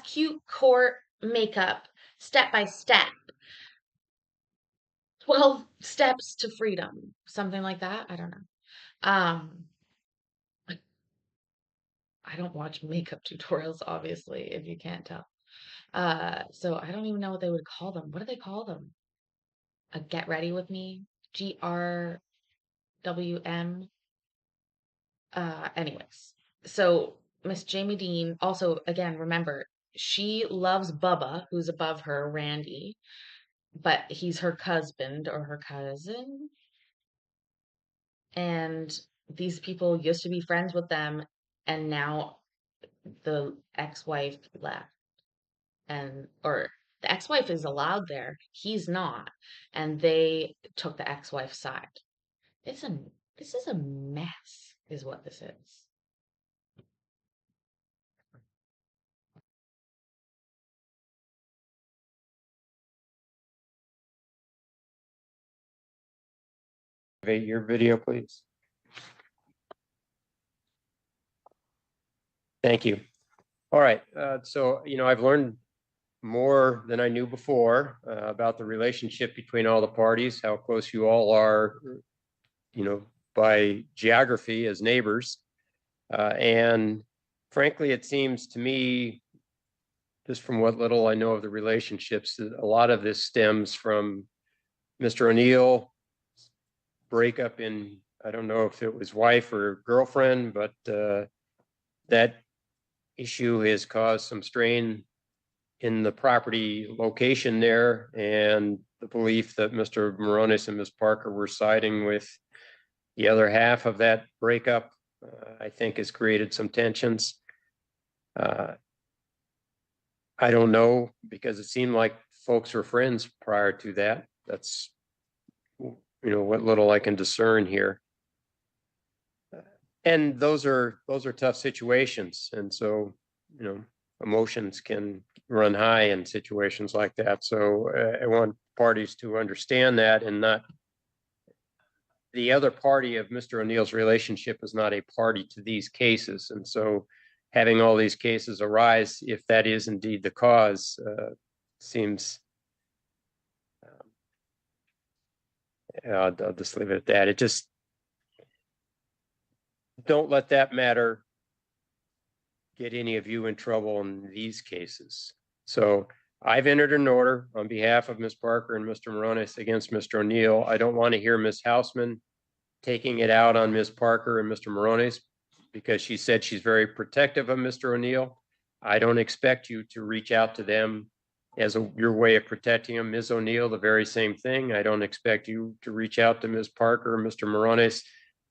cute court makeup, step by step. 12 steps to freedom. Something like that. I don't know. I don't watch makeup tutorials, obviously, if you can't tell. So I don't even know what they would call them. What do they call them? A get ready with me? GRWM? Anyways, so Miss Jamie Dean, also, again, remember, she loves Bubba, who's above her, Randy, but he's her husband or her cousin. And these people used to be friends with them, and now the ex-wife left. Or the ex-wife is allowed there, he's not, and they took the ex-wife's side. This is a mess, is what this is. Activate your video, please. Thank you. All right. So, I've learned more than I knew before about the relationship between all the parties, how close you all are, by geography as neighbors. And frankly, it seems to me, just from what little I know of the relationships, that a lot of this stems from Mr. O'Neill breakup in, I don't know if it was wife or girlfriend, but that issue has caused some strain in the property location there, and the belief that Mr. Moronis and Ms. Parker were siding with the other half of that breakup, I think has created some tensions. I don't know, because it seemed like folks were friends prior to that. That's, what little I can discern here. And those are tough situations. And so, emotions can run high in situations like that. So I want parties to understand that, and not the other party of Mr. O'Neill's relationship is not a party to these cases. And so having all these cases arise, if that is indeed the cause, seems, I'll just leave it at that. It just, don't let that matter get any of you in trouble in these cases. So I've entered an order on behalf of Ms. Parker and Mr. Moronis against Mr. O'Neill. I don't want to hear Ms. Hausman taking it out on Ms. Parker and Mr. Moronis, because she said she's very protective of Mr. O'Neill. I don't expect you to reach out to them as your way of protecting him. Ms. O'Neill, the very same thing. I don't expect you to reach out to Ms. Parker or Mr. Moronis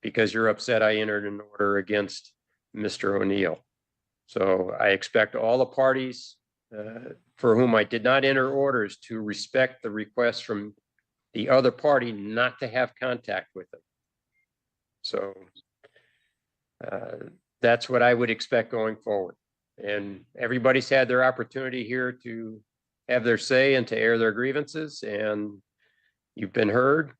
because you're upset I entered an order against Mr. O'Neill. So I expect all the parties for whom I did not enter orders to respect the request from the other party not to have contact with them. So that's what I would expect going forward. And everybody's had their opportunity here to have their say and to air their grievances, and you've been heard.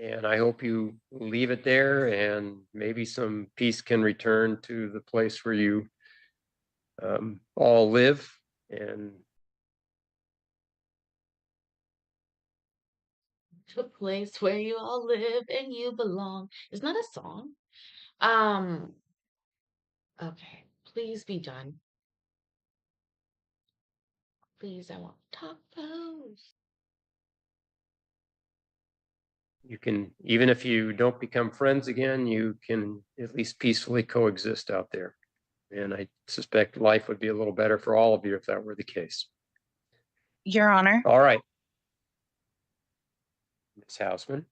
And I hope you leave it there, and maybe some peace can return to the place where you all live. And The place where you all live and you belong. Isn't that a song? Okay, please be done. Please, I want tacos. you can, even if you don't become friends again, you can at least peacefully coexist out there. And I suspect life would be a little better for all of you if that were the case. Your Honor, All right. Ms. Hausman.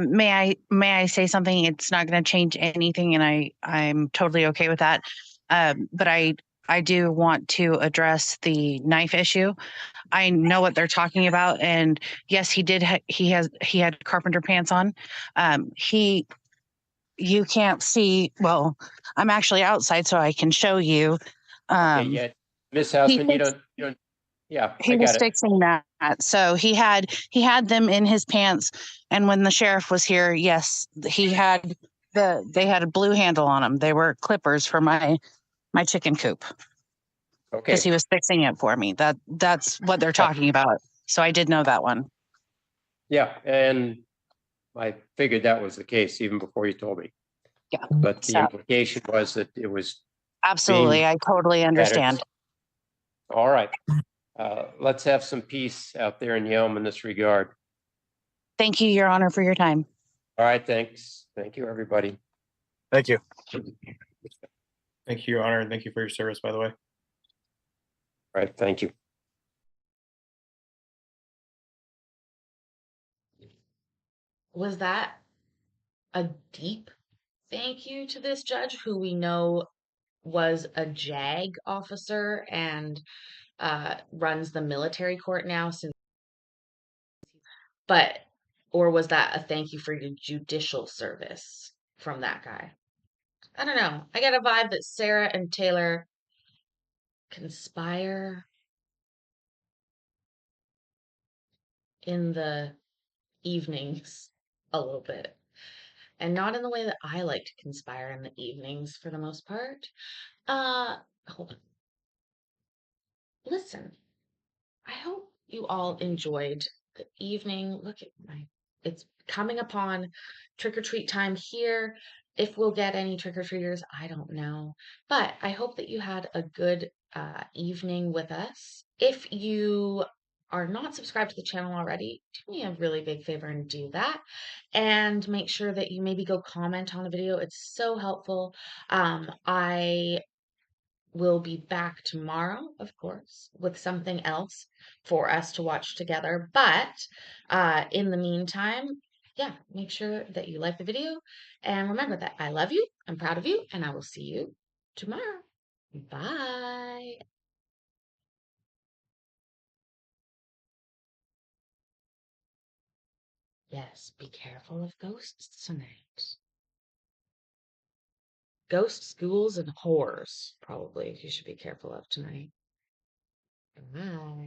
may I say something? It's not going to change anything, and I'm totally okay with that. But I do want to address the knife issue. I know what they're talking about, and yes, he did. He had carpenter pants on. You can't see. Well, I'm actually outside, so I can show you. Okay, yeah, Ms. He Hausman, you don't. Yeah, he I was got it. fixing that. So he had them in his pants, and when the sheriff was here, yes, they had a blue handle on them. They were clippers for my chicken coop because he Okay. was fixing it for me. That's what they're Yeah. talking about. So I did know that one. Yeah, and I figured that was the case even before you told me. Yeah. But the So implication was that it was absolutely, being I totally understand. added. All right. Let's have some peace out there in Yelm in this regard. Thank you, Your Honor, for your time. All right, thanks. Thank you, everybody. Thank you. Thank you, Your Honor, and thank you for your service, by the way. All right, thank you. Was that a deep thank you to this judge who we know was a JAG officer and runs the military court now or was that a thank you for your judicial service from that guy? I don't know. I get a vibe that Sarah and Taylor conspire in the evenings a little bit. And not in the way that I like to conspire in the evenings for the most part. Hold on. Listen, I hope you all enjoyed the evening. Look at it's coming upon trick or treat time here. If we'll get any trick or treaters, I don't know. But I hope that you had a good evening with us. If you are not subscribed to the channel already, do me a really big favor and do that. And make sure that you maybe go comment on the video. It's so helpful. I will be back tomorrow, of course, with something else for us to watch together. But in the meantime, yeah, make sure that you like the video. And remember that I love you, I'm proud of you, and I will see you tomorrow. Bye. Yes, be careful of ghosts tonight. Ghosts, ghouls, and horrors, probably, you should be careful of tonight. Bye.